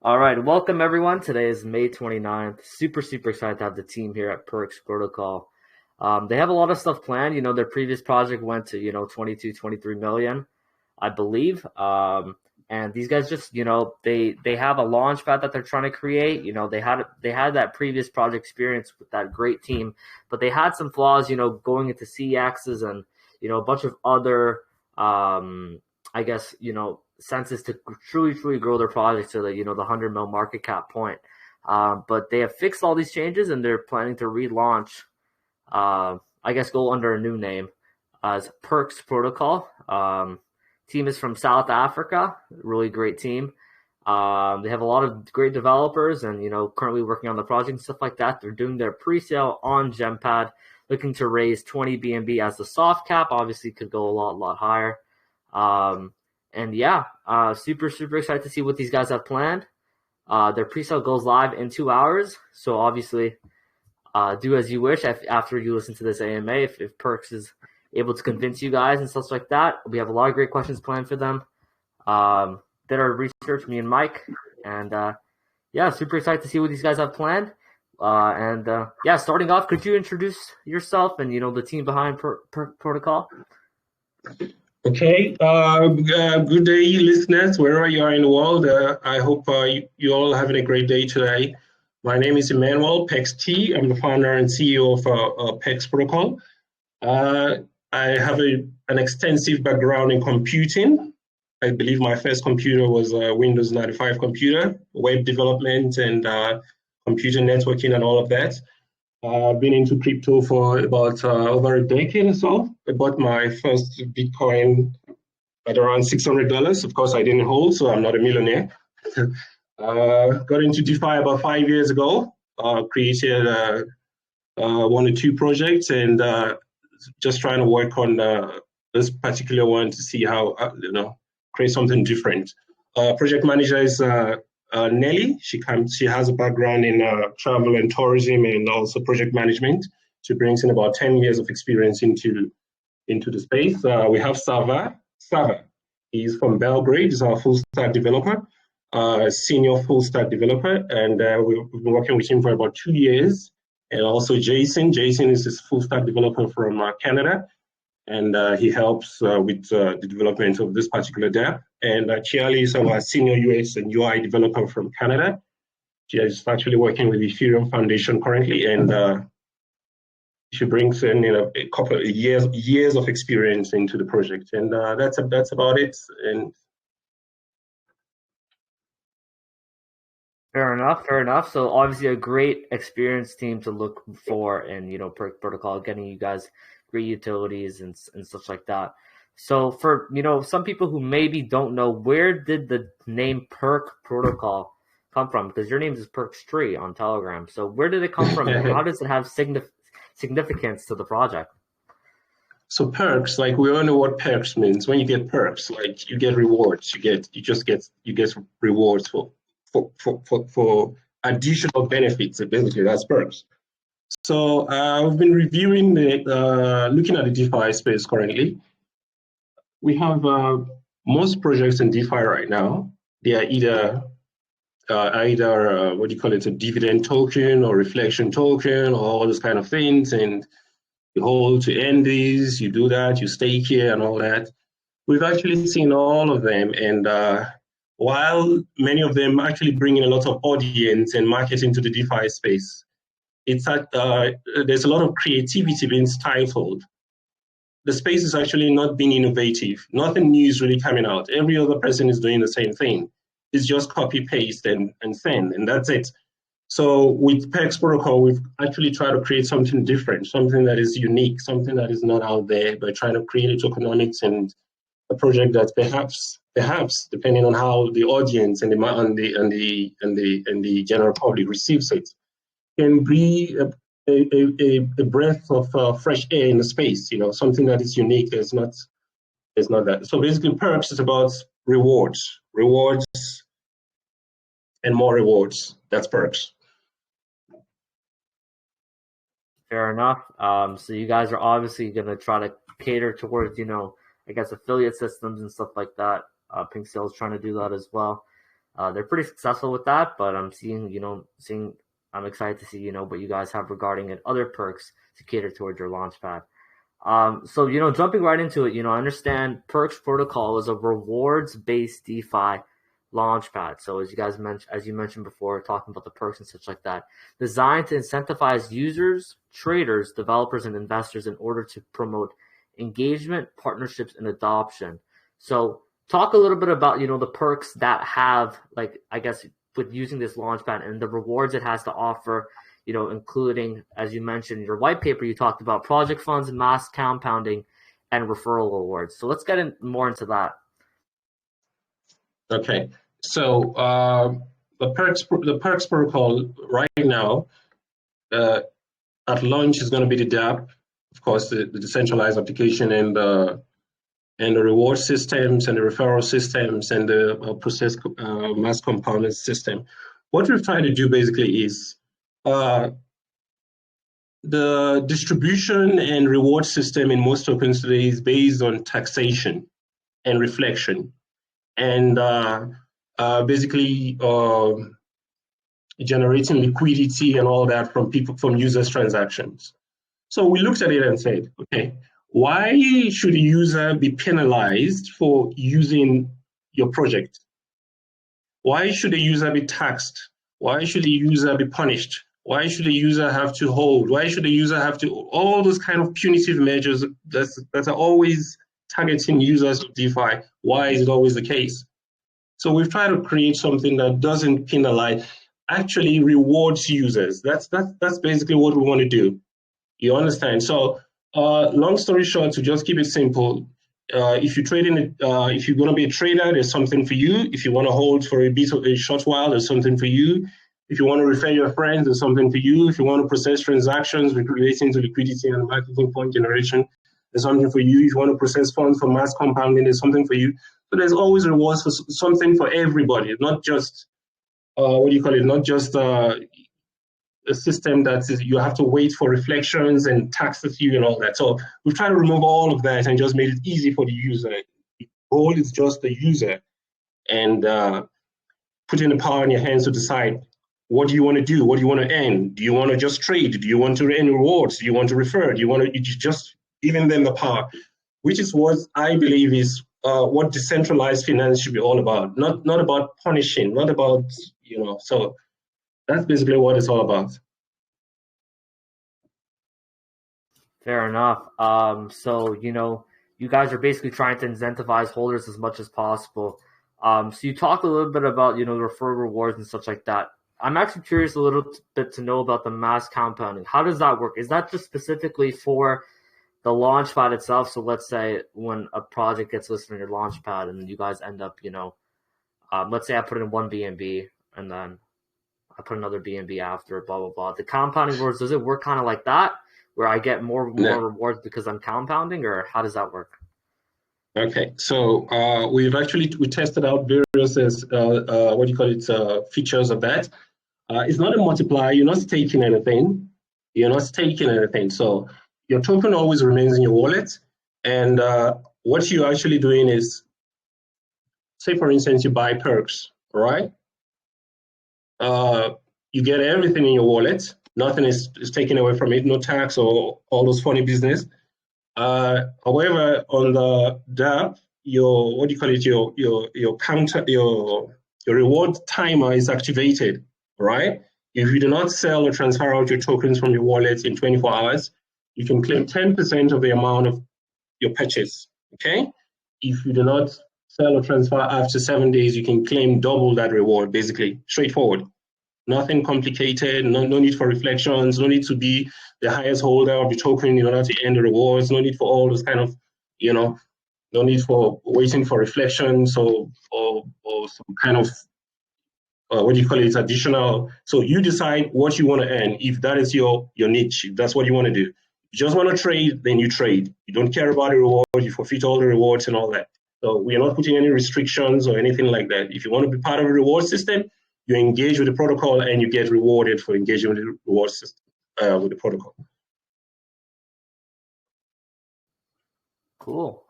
All right, welcome everyone. Today is May 29th. Super excited to have the team here at Perks Protocol. They have a lot of stuff planned. Their previous project went to, 22, 23 million, I believe. And these guys just, they have a launch pad that they're trying to create. They had that previous project experience with that great team, but they had some flaws, going into CXs and, a bunch of other, I guess, senses to truly grow their project to the 100 mil market cap point. But they have fixed all these changes and they're planning to relaunch, I guess, go under a new name as Perks Protocol. Team is from South Africa, really great team. They have a lot of great developers and, currently working on the project and stuff like that. They're doing their pre-sale on Gempad, looking to raise 20 BNB as the soft cap. Obviously could go a lot higher. And yeah, super excited to see what these guys have planned. Their pre-sale goes live in 2 hours. So obviously, do as you wish after you listen to this AMA. If Perks is able to convince you guys and stuff like that, we have a lot of great questions planned for them. Did our research, me and Mike, and yeah, super excited to see what these guys have planned. Yeah, starting off, could you introduce yourself and the team behind Protocol? Okay. Good day, listeners, wherever you are in the world. I hope you all having a great day today. My name is Emmanuel Pex T. I'm the founder and CEO of Pex Protocol. I have an extensive background in computing. I believe my first computer was a Windows 95 computer, web development and computer networking and all of that. I've been into crypto for about over a decade or so. I bought my first Bitcoin at around $600. Of course, I didn't hold, so I'm not a millionaire. Got into DeFi about 5 years ago. Created 1 or 2 projects and just trying to work on this particular one to see how, create something different. Project manager is Nelly. She has a background in travel and tourism and also project management. She brings in about 10 years of experience into the space. We have Sava. He's from Belgrade. He's our full stack developer, senior full stack developer, and we've been working with him for about 2 years. And also Jason. Jason is his full stack developer from Canada, and he helps with the development of this particular dApp. And Chiali is our senior UX and UI developer from Canada. She is actually working with the Ethereum Foundation currently, and she brings in a couple of years of experience into the project. And that's about it. And Fair enough. So obviously a great experienced team to look for in, Perk Protocol, getting you guys great utilities and such like that. So for, some people who maybe don't know, where did the name Perk Protocol come from? Because your name is Perks Tree on Telegram. So where did it come from and how does it have significance to the project? So perks, like we all know what perks means. When you get perks, like you get rewards, you get rewards for additional benefits. Basically, that's perks. So I've been reviewing looking at the DeFi space currently. We have most projects in DeFi right now. They are either what do you call it, a dividend token or reflection token or all those kind of things, and you hold to end these, you do that, you stake here and all that. We've actually seen all of them, and while many of them actually bring in a lot of audience and market into the DeFi space, it's there's a lot of creativity being stifled. The space is actually not being innovative. Nothing new is really coming out. Every other person is doing the same thing. It's just copy, paste, and send, and that's it. So with Pex Protocol, we've actually tried to create something different, something that is unique, something that is not out there, by trying to create tokenomics and a project that perhaps, depending on how the audience and the general public receives it, can be a breath of fresh air in the space. Something that is unique. There's not that. So basically, Perks is about rewards, and more rewards. That's Perks. Fair enough. So you guys are obviously going to try to cater towards, I guess affiliate systems and stuff like that. Pink Sales trying to do that as well. They're pretty successful with that, but I'm I'm excited to see, what you guys have regarding it, other perks to cater towards your launchpad. So, jumping right into it, I understand Perks Protocol is a rewards-based DeFi launchpad. So as you mentioned before, talking about the perks and such like that, designed to incentivize users, traders, developers, and investors in order to promote engagement, partnerships, and adoption. So talk a little bit about, the perks that have, like, I guess, with using this launchpad and the rewards it has to offer, including, as you mentioned in your white paper, you talked about project funds, mass compounding, and referral awards. So let's get more into that. Okay, so the perks protocol right now at launch is going to be the DApp, of course, the decentralized application, and the reward systems and the referral systems and the process mass compounding system. What we're trying to do basically is the distribution and reward system in most tokens today is based on taxation and reflection, and basically generating liquidity and all that from users' transactions. So we looked at it and said, okay, why should a user be penalized for using your project? Why should a user be taxed? Why should a user be punished? Why should a user have to hold? Why should a user have to, all those kind of punitive measures that are always targeting users of DeFi? Why is it always the case? So we've tried to create something that doesn't penalize, actually rewards users. That's basically what we want to do. You understand? So long story short, to just keep it simple, if you're trading, if you're going to be a trader, there's something for you. If you want to hold for a short while, there's something for you. If you want to refer your friends, there's something for you. If you want to process transactions relating to liquidity and marketing point generation, there's something for you. If you want to process funds for mass compounding, there's something for you. So there's always rewards for something for everybody, not just, not just a system that is, you have to wait for reflections and taxes you and all that. So we've tried to remove all of that and just made it easy for the user. The goal is just the user, and putting the power in your hands to decide, what do you want to do? What do you want to earn? Do you want to just trade? Do you want to earn rewards? Do you want to refer? Do you want to just giving them the power? Which is what I believe is what decentralized finance should be all about. Not about punishing, not about, so that's basically what it's all about. Fair enough. So, you guys are basically trying to incentivize holders as much as possible. So you talked a little bit about, referral rewards and such like that. I'm actually curious a little bit to know about the mass compounding. How does that work? Is that just specifically for the launchpad itself? So let's say when a project gets listed on your launchpad and you guys end up, let's say I put in one BNB and then I put another BNB after, blah, blah, blah. The compounding rewards, does it work kind of like that, where I get more rewards because I'm compounding, or how does that work? Okay, so we tested out various features of that. It's not a multiplier. You're not staking anything. So your token always remains in your wallet. And what you're actually doing is, say for instance, you buy perks, all right? You get everything in your wallet. Nothing is taken away from it. No tax or all those funny business. However, on the DApp, your reward timer is activated, right? If you do not sell or transfer out your tokens from your wallet in 24 hours, you can claim 10% of the amount of your purchase, okay? If you do not sell or transfer after 7 days, you can claim double that reward, basically, straightforward. Nothing complicated, no need for reflections, no need to be the highest holder of the token in order to earn the rewards, no need for all those kind of, no need for waiting for reflections or some kind of, additional. So you decide what you want to earn, if that is your niche, if that's what you want to do. You just want to trade, then you trade. You don't care about the reward, you forfeit all the rewards and all that. So we are not putting any restrictions or anything like that. If you want to be part of a reward system, you engage with the protocol and you get rewarded for engaging with the reward system, with the protocol. Cool.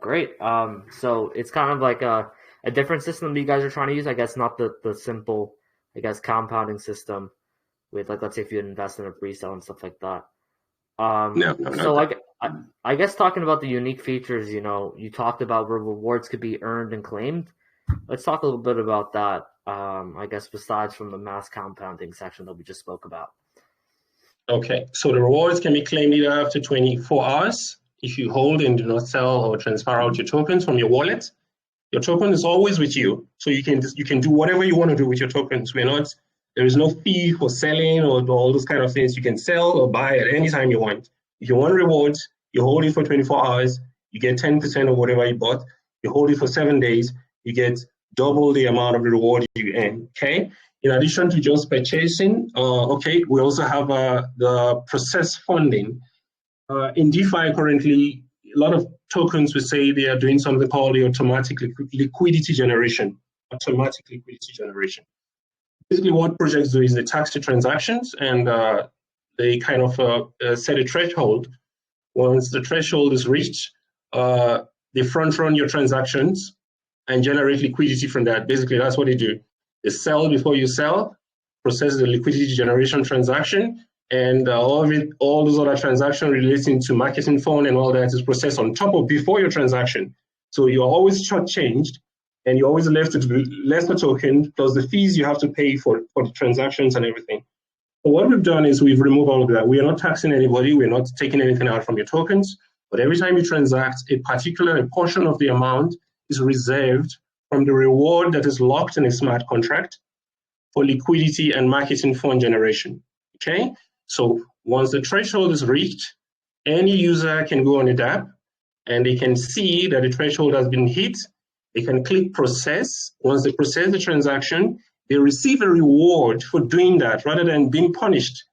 Great. So it's kind of like a different system that you guys are trying to use? I guess not the simple, I guess, compounding system with, like, let's say if you invest in a pre-sale and stuff like that. No, not So that. I guess talking about the unique features, you talked about where rewards could be earned and claimed. Let's talk a little bit about that. I guess besides from the mass compounding section that we just spoke about. Okay, so the rewards can be claimed either after 24 hours if you hold and do not sell or transfer out your tokens from your wallet. Your token is always with you, so you can do whatever you want to do with your tokens. There is no fee for selling or all those kind of things. You can sell or buy at any time you want. If you want rewards, you hold it for 24 hours, you get 10% of whatever you bought. You hold it for 7 days, you get double the amount of the reward you earn. Okay. In addition to just purchasing, we also have the process funding. In DeFi currently, a lot of tokens will say they are doing something called the automatic liquidity generation. Automatic liquidity generation. Basically, what projects do is they tax the transactions and they kind of set a threshold. Once the threshold is reached, they front run your transactions and generate liquidity from that. Basically, that's what they do. They sell before you sell, process the liquidity generation transaction, and all those other transactions relating to marketing fund and all that is processed on top of before your transaction. So you're always shortchanged, and you're always left with lesser token plus the fees you have to pay for the transactions and everything. So what we've done is we've removed all of that. We are not taxing anybody. We're not taking anything out from your tokens. But every time you transact, a portion of the amount is reserved from the reward that is locked in a smart contract for liquidity and marketing fund generation. Okay? So once the threshold is reached, any user can go on the app and they can see that the threshold has been hit. They can click process. Once they process the transaction, they receive a reward for doing that rather than being punished.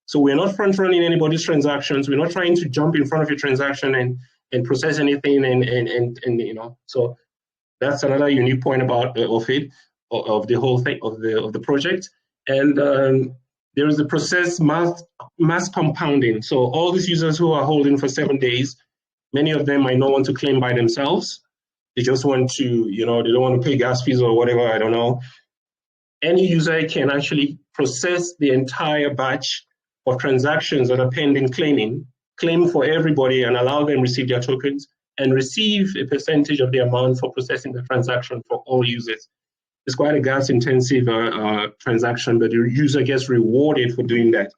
So we're not front running anybody's transactions. We're not trying to jump in front of your transaction and process anything and so that's another unique point about of the whole thing of the project. And there is the process mass compounding. So all these users who are holding for 7 days, many of them might not want to claim by themselves. They just want to, they don't want to pay gas fees or whatever, I don't know. Any user can actually process the entire batch of transactions that are pending claim for everybody and allow them to receive their tokens and receive a percentage of the amount for processing the transaction for all users. It's quite a gas-intensive transaction, but the user gets rewarded for doing that.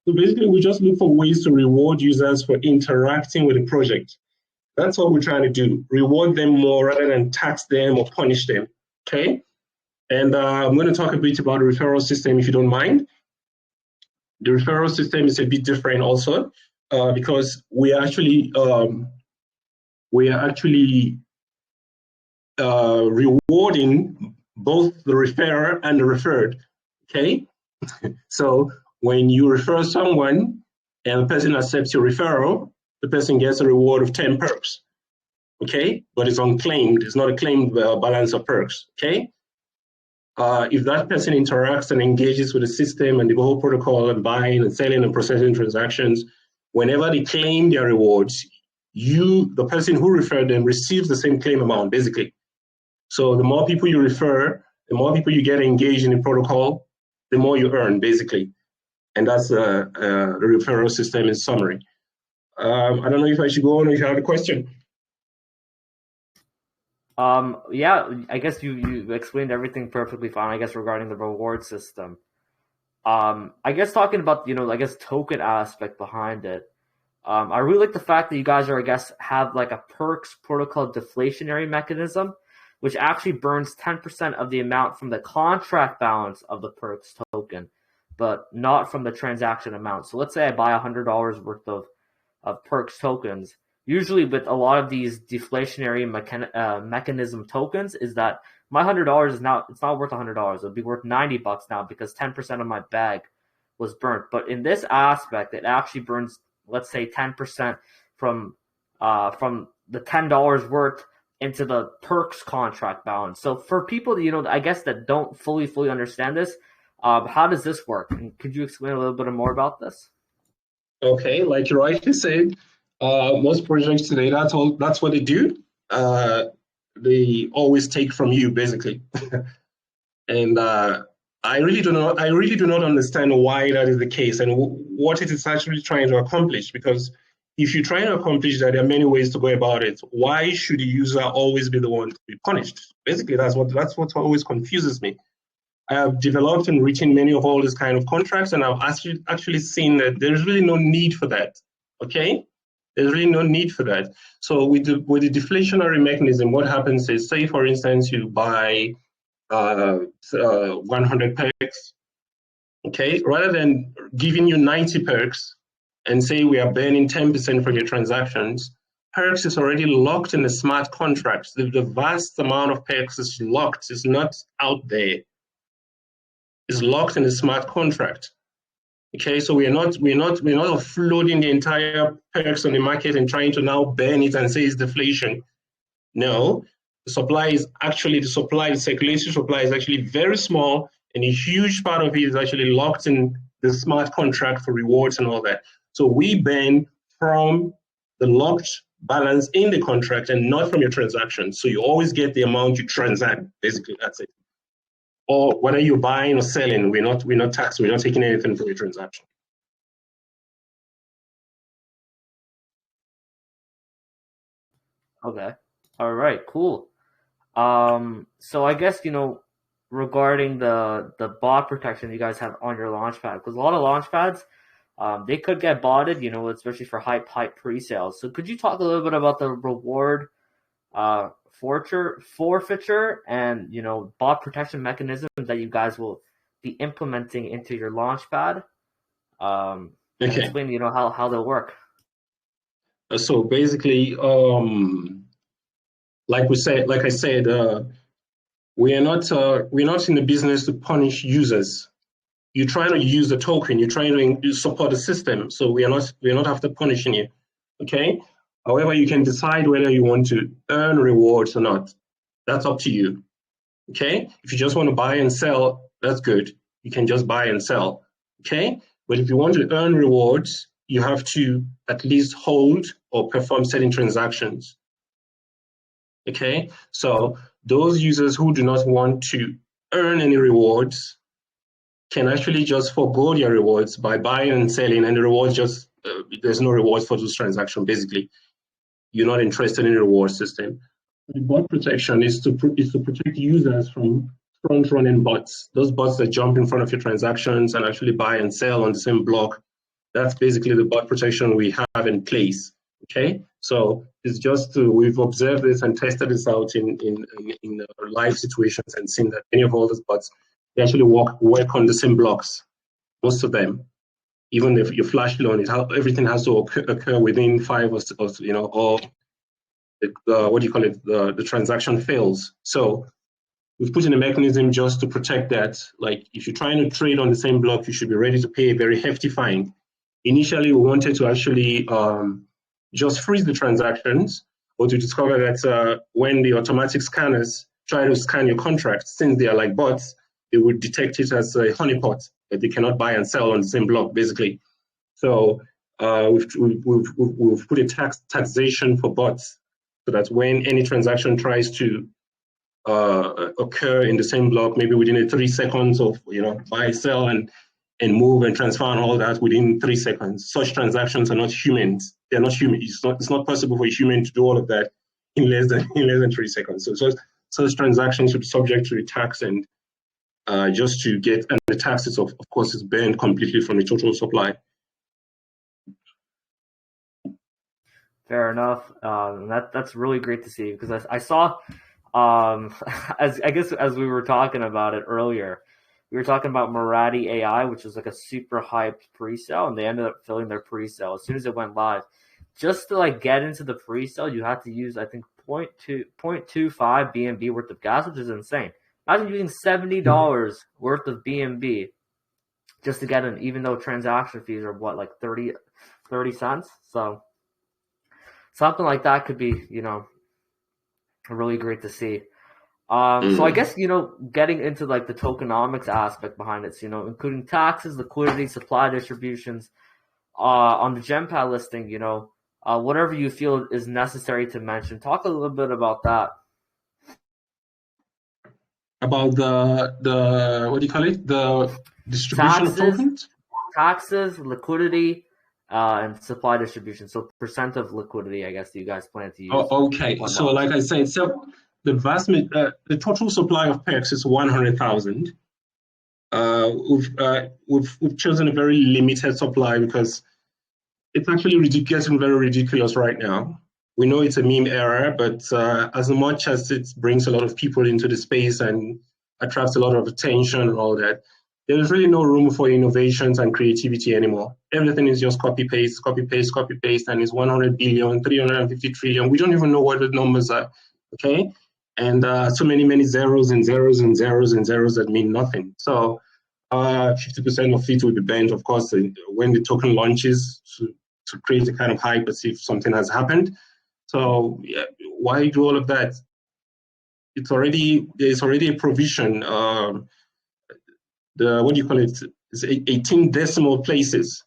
So basically, we just look for ways to reward users for interacting with the project. That's what we're trying to do, reward them more rather than tax them or punish them, okay? And I'm going to talk a bit about the referral system, if you don't mind. The referral system is a bit different also because we are actually rewarding both the referrer and the referred, okay? So when you refer someone and the person accepts your referral, the person gets a reward of 10 perks, okay? But it's unclaimed. It's not a claimed balance of perks, okay? If that person interacts and engages with the system and the whole protocol and buying and selling and processing transactions, whenever they claim their rewards, the person who referred them, receives the same claim amount, basically. So the more people you refer, the more people you get engaged in the protocol, the more you earn, basically. And that's the referral system in summary. I don't know if I should go on or if you have a question. Yeah, I guess you explained everything perfectly fine, I guess, regarding the reward system. I guess talking about, token aspect behind it. I really like the fact that you guys have like a perks protocol deflationary mechanism, which actually burns 10% of the amount from the contract balance of the perks token, but not from the transaction amount. So let's say I buy $100 worth of perks tokens. Usually with a lot of these deflationary mechanism tokens is that my $100 is now, it's not worth $100. It'll be worth $90 now because 10% of my bag was burnt. But in this aspect, it actually burns, let's say 10% from the $10 worth into the perks contract balance. So for people that, I guess that don't fully understand this, how does this work? And could you explain a little bit more about this? Okay, like you rightly said, most projects today, that's what they do. they always take from you, basically. And I really do not understand why that is the case and what it is actually trying to accomplish. Because if you're trying to accomplish that, there are many ways to go about it. Why should the user always be the one to be punished? Basically, that's what always confuses me. I have developed and written many of all these kind of contracts, and I've actually seen that there's really no need for that. Okay, there's really no need for that. So with the deflationary mechanism, what happens is, say for instance, you buy 100 perks, okay, rather than giving you 90 perks and say we are burning 10% from your transactions, perks is already locked in the smart contracts. The vast amount of perks is locked, it's not out there. It's locked in the smart contract. Okay, so we're not offloading the entire perks on the market and trying to now burn it and say it's deflation. No, the circulatory supply is actually very small, and a huge part of it is actually locked in the smart contract for rewards and all that. So we burn from the locked balance in the contract and not from your transaction. So you always get the amount you transact. Basically, that's it. Or whether you're buying or selling, we're not taxed. We're not taking anything from your transaction. Okay. All right. Cool. So I guess regarding the bot protection you guys have on your launchpad, because a lot of launchpads, they could get botted, especially for hype pre-sales. So could you talk a little bit about the reward forfeiture and bot protection mechanisms that you guys will be implementing into your launchpad? And Okay. explain how they'll work. So basically, like I said, we're not in the business to punish users. You're trying to use the token. You're trying to support the system. So we're not after punishing you. Okay. However, you can decide whether you want to earn rewards or not. That's up to you. Okay. If you just want to buy and sell, that's good. You can just buy and sell. Okay. But if you want to earn rewards, you have to at least hold or perform certain transactions. Okay, so those users who do not want to earn any rewards can actually just forego their rewards by buying and selling, and the rewards just there's no rewards for those transactions. Basically, you're not interested in the reward system. The bot protection is to protect users from front-running bots. Those bots that jump in front of your transactions and actually buy and sell on the same block. That's basically the bot protection we have in place. Okay, so it's just we've observed this and tested this out in live situations and seen that many of all these bots, they actually work on the same blocks. Most of them, even if your flash loan, everything has to occur within 5 or or what do you call it? The transaction fails. So we've put in a mechanism just to protect that. Like if you're trying to trade on the same block, you should be ready to pay a very hefty fine. Initially, we wanted to actually just freeze the transactions, or to discover that when the automatic scanners try to scan your contract, since they are like bots, they would detect it as a honeypot that they cannot buy and sell on the same block, basically. So we've put a taxation for bots, so that when any transaction tries to occur in the same block, maybe within 3 seconds of buy, sell, and move and transfer and all that within 3 seconds. Such transactions are not humans. They're not human. It's not possible for a human to do all of that in less than 3 seconds. So such transactions should be subject to the tax, and just to get, and the tax is of course is banned completely from the total supply. Fair enough. That's really great to see, because I saw, as we were talking about it earlier, we were talking about Marathi AI, which was like a super hyped pre-sale, and they ended up filling their pre-sale as soon as it went live. Just to get into the pre-sale, you had to use, I think, 0.25 BNB worth of gas, which is insane. Imagine using $70 worth of BNB just to get in, even though transaction fees are what, like 30 cents. So something like that could be, really great to see. So I guess, getting into the tokenomics aspect behind it, including taxes, liquidity, supply distributions, on the GemPad listing, whatever you feel is necessary to mention. Talk a little bit about that. about the what do you call it? The distribution of tokens? Taxes, liquidity, and supply distribution. So percent of liquidity, I guess, you guys plan to use. Oh, okay. So like I said, so the total supply of PEX is 100,000. We've chosen a very limited supply because it's actually getting very ridiculous right now. We know it's a meme era, but as much as it brings a lot of people into the space and attracts a lot of attention and all that, there's really no room for innovations and creativity anymore. Everything is just copy paste, copy paste, copy paste, and it's 100 billion, 350 trillion. We don't even know what the numbers are, okay? And so many zeros and zeros and zeros and zeros that mean nothing. So 50% of it will be banned, of course, when the token launches to create a kind of hype as if something has happened. So yeah, why do all of that? There's already a provision. What do you call it? It's 18 decimal places.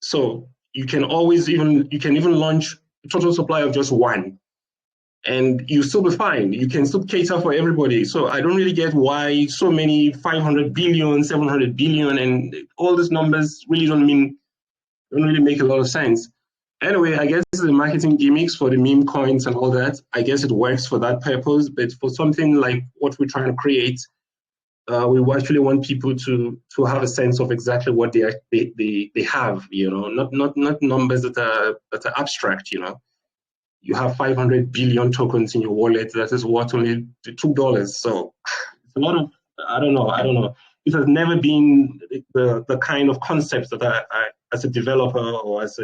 So you can even launch a total supply of just one, and you still be fine. You can still cater for everybody. So I don't really get why so many 500 billion, 700 billion, and all these numbers really don't really make a lot of sense. Anyway, I guess the marketing gimmicks for the meme coins and all that, I guess it works for that purpose. But for something like what we're trying to create, we actually want people to have a sense of exactly what they have. You know, not numbers that are abstract. You know, you have 500 billion tokens in your wallet that is worth only $2. So it's a lot of I don't know. It has never been the kind of concepts that I as a developer or as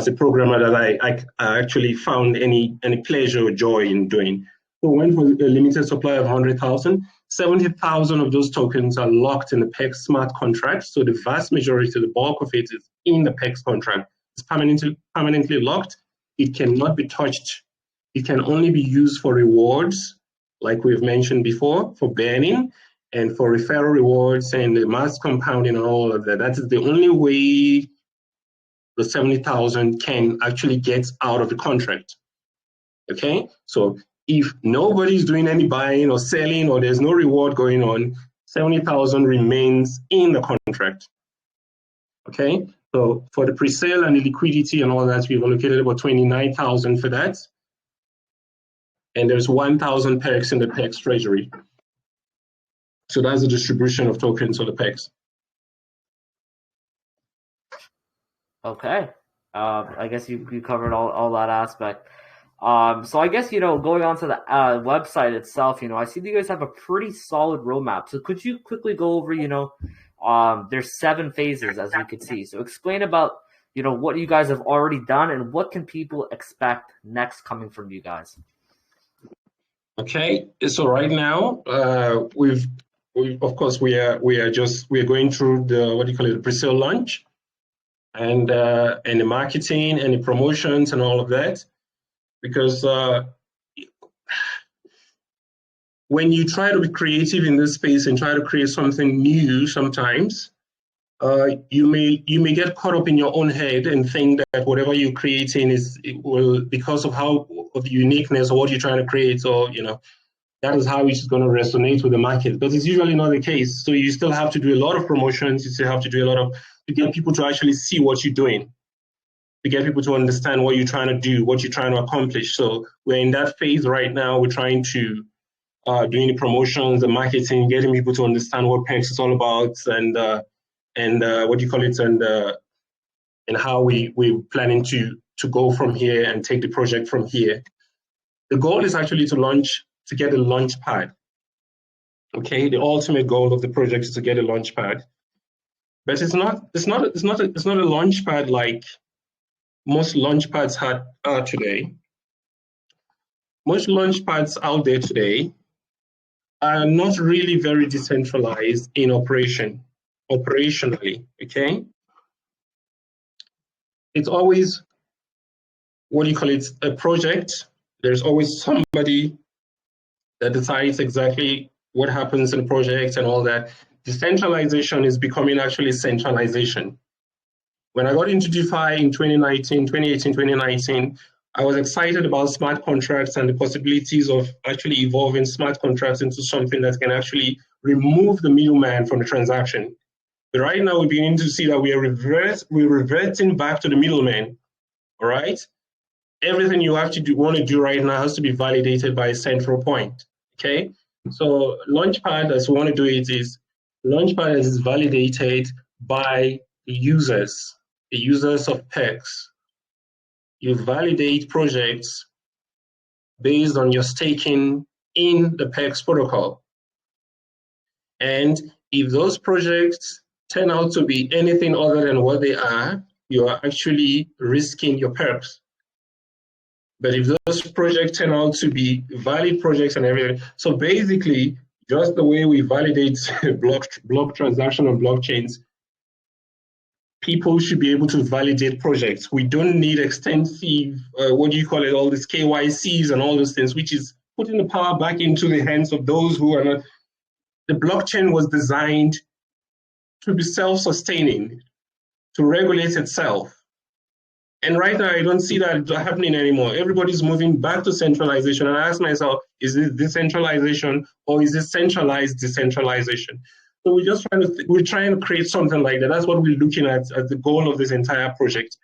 a programmer that I actually found any pleasure or joy in doing. So we went for a limited supply of 100,000. 70,000 of those tokens are locked in the PEX smart contract. So the vast majority, the bulk of it is in the PEX contract. It's permanently locked. It cannot be touched. It can only be used for rewards, like we've mentioned before, for banning and for referral rewards and the mass compounding and all of that. That is the only way the 70,000 can actually get out of the contract. Okay, so if nobody's doing any buying or selling or there's no reward going on, 70,000 remains in the contract. Okay, so for the pre-sale and the liquidity and all that, we've allocated about 29,000 for that. And there's 1,000 PEX in the PEX treasury. So that's the distribution of tokens of the PEX. Okay. I guess you covered all that aspect. So I guess, going on to the website itself, I see that you guys have a pretty solid roadmap. So could you quickly go over, there's 7 phases, as we could see. So explain about, what you guys have already done and what can people expect next coming from you guys? Okay, so right now, of course we are going through the pre-sale launch and the marketing and the promotions and all of that, because when you try to be creative in this space and try to create something new, sometimes you may get caught up in your own head and think that whatever you're creating will because of the uniqueness of what you're trying to create, or that is how it's going to resonate with the market. But it's usually not the case. So you still have to do a lot of promotions. You still have to do a lot to get people to actually see what you're doing, to get people to understand what you're trying to do, what you're trying to accomplish. So we're in that phase right now. We're trying to doing the promotions, the marketing, getting people to understand what PEX is all about, and what do you call it, and how we're planning to go from here and take the project from here. The goal is actually to get a launch pad. Okay, the ultimate goal of the project is to get a launch pad, but it's not a launch pad like most launch pads are today. Most launch pads out there today are not really very decentralized in operationally. Okay, it's always, what do you call it, a project. There's always somebody that decides exactly what happens in the project and all that. Decentralization is becoming actually centralization. When I got into DeFi in 2018, 2019, I was excited about smart contracts and the possibilities of actually evolving smart contracts into something that can actually remove the middleman from the transaction. But right now, we're beginning to see that we're reverting back to the middleman. All right, everything you have to do, want to do right now, has to be validated by a central point. Okay, so Launchpad, as we want to do it, is Launchpad is validated by the users of PEX. You validate projects based on your staking in the PEX protocol. And if those projects turn out to be anything other than what they are, you are actually risking your perps. But if those projects turn out to be valid projects and everything, so basically, just the way we validate block transaction on blockchains, people should be able to validate projects. We don't need extensive, what do you call it, all these KYCs and all those things, which is putting the power back into the hands of those who are not. The blockchain was designed to be self-sustaining, to regulate itself. And right now, I don't see that happening anymore. Everybody's moving back to centralization. And I ask myself, is it decentralization or is it centralized decentralization? So we're trying to create something like that. That's what we're looking at as the goal of this entire project.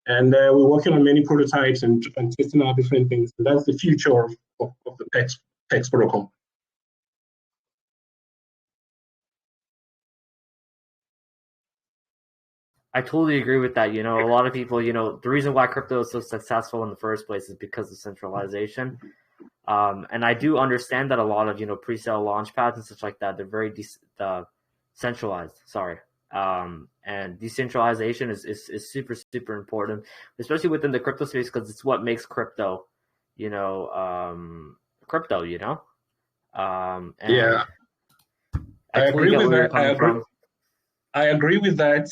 And we're working on many prototypes and testing out different things. And that's the future of the PEX protocol. I totally agree with that. A lot of people, the reason why crypto is so successful in the first place is because of centralization. And I do understand that a lot of, pre-sale launch pads and such like that, they're very centralized. Sorry. And decentralization is super, super important, especially within the crypto space, because it's what makes crypto, crypto, and yeah. I agree with that. I agree with that.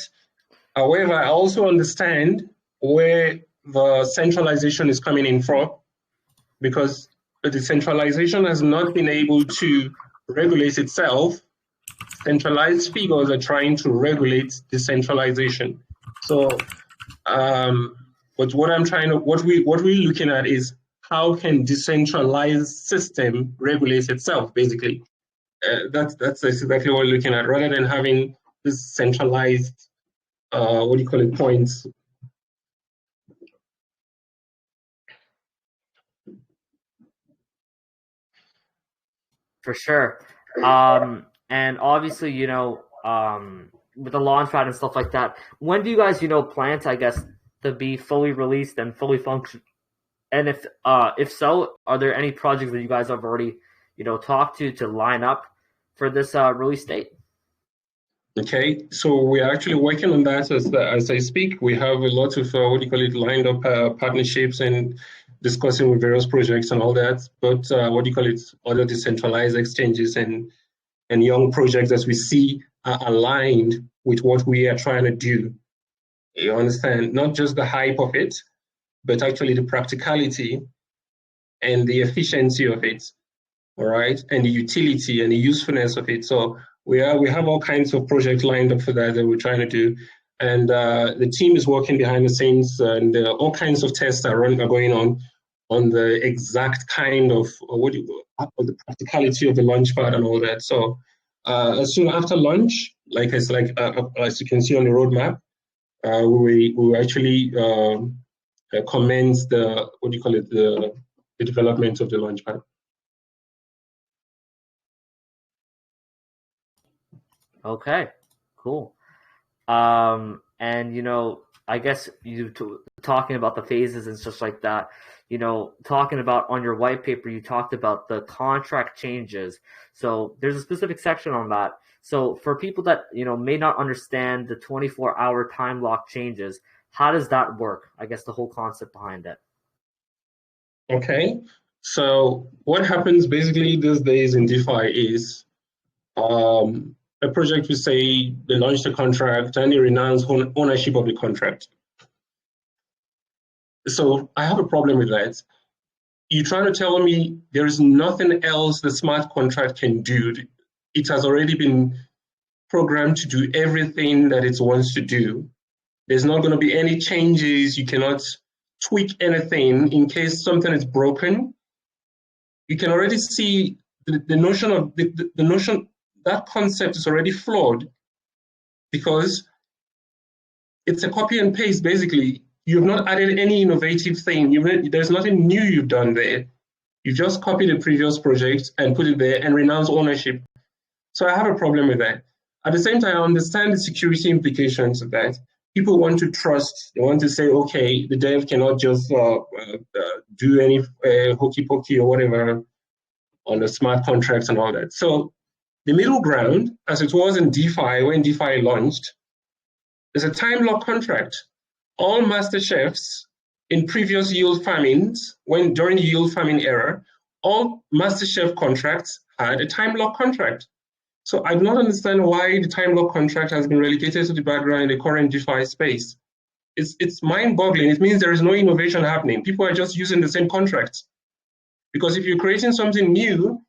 However, I also understand where the centralization is coming in from, because the decentralization has not been able to regulate itself. Centralized figures are trying to regulate decentralization. So, but what we're looking at is how can decentralized system regulate itself, basically. That's exactly what we're looking at, rather than having this centralized points. For sure. And obviously, with the launchpad and stuff like that, when do you guys, plan to, I guess, to be fully released and fully function? And if so, are there any projects that you guys have already, talked to line up for this release date? Okay, so we're actually working on that as I speak. We have a lot of lined up partnerships and discussing with various projects and all that. But other decentralized exchanges and young projects that we see are aligned with what we are trying to do. You understand? Not just the hype of it, but actually the practicality and the efficiency of it. All right, and the utility and the usefulness of it. So we have all kinds of projects lined up for that we're trying to do, and the team is working behind the scenes, and all kinds of tests are going on the exact kind of the practicality of the launchpad and all that. So as soon after launch, as you can see on the roadmap, we will actually commence the development of the launchpad. Okay, cool. And I guess you talking about the phases and stuff like that. Talking about on your white paper, you talked about the contract changes. So there's a specific section on that. So for people that may not understand the 24-hour time lock changes, how does that work? I guess the whole concept behind it. Okay, so what happens basically these days in DeFi is a project will say they launch the contract and they renounce ownership of the contract. So I have a problem with that. You're trying to tell me there is nothing else the smart contract can do. It has already been programmed to do everything that it wants to do. There's not going to be any changes you cannot tweak anything in case something is broken, you can already see the notion of the notion, that concept is already flawed, because it's a copy and paste. Basically, you've not added any innovative thing. There's nothing new you've done there. You just copy the previous project and put it there and renounce ownership. So I have a problem with that. At the same time, I understand the security implications of that. People want to trust. They want to say, okay, the dev cannot just do any hokey pokey or whatever on the smart contracts and all that. So the middle ground, as it was in DeFi, when DeFi launched, is a time lock contract. All master chefs in previous yield farmings, during the yield farming era, all master chef contracts had a time lock contract. So I do not understand why the time lock contract has been relegated to the background in the current DeFi space. It's mind-boggling. It means there is no innovation happening. People are just using the same contracts. Because if you're creating something new,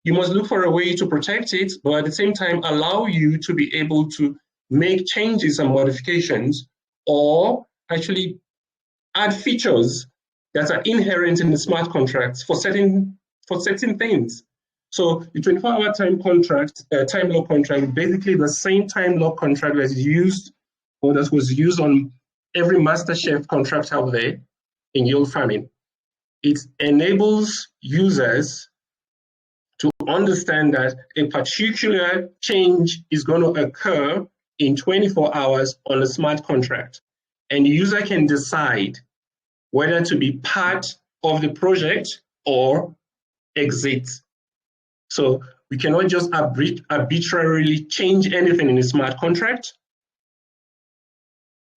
you must look for a way to protect it, but at the same time allow you to be able to make changes and modifications, or actually add features that are inherent in the smart contracts for certain things. So the 24-hour time lock contract is basically the same time lock contract that is used, or that was used on every master chef contract out there in yield farming. It enables users to understand that a particular change is going to occur in 24 hours on a smart contract. And the user can decide whether to be part of the project or exit. So we cannot just arbitrarily change anything in a smart contract.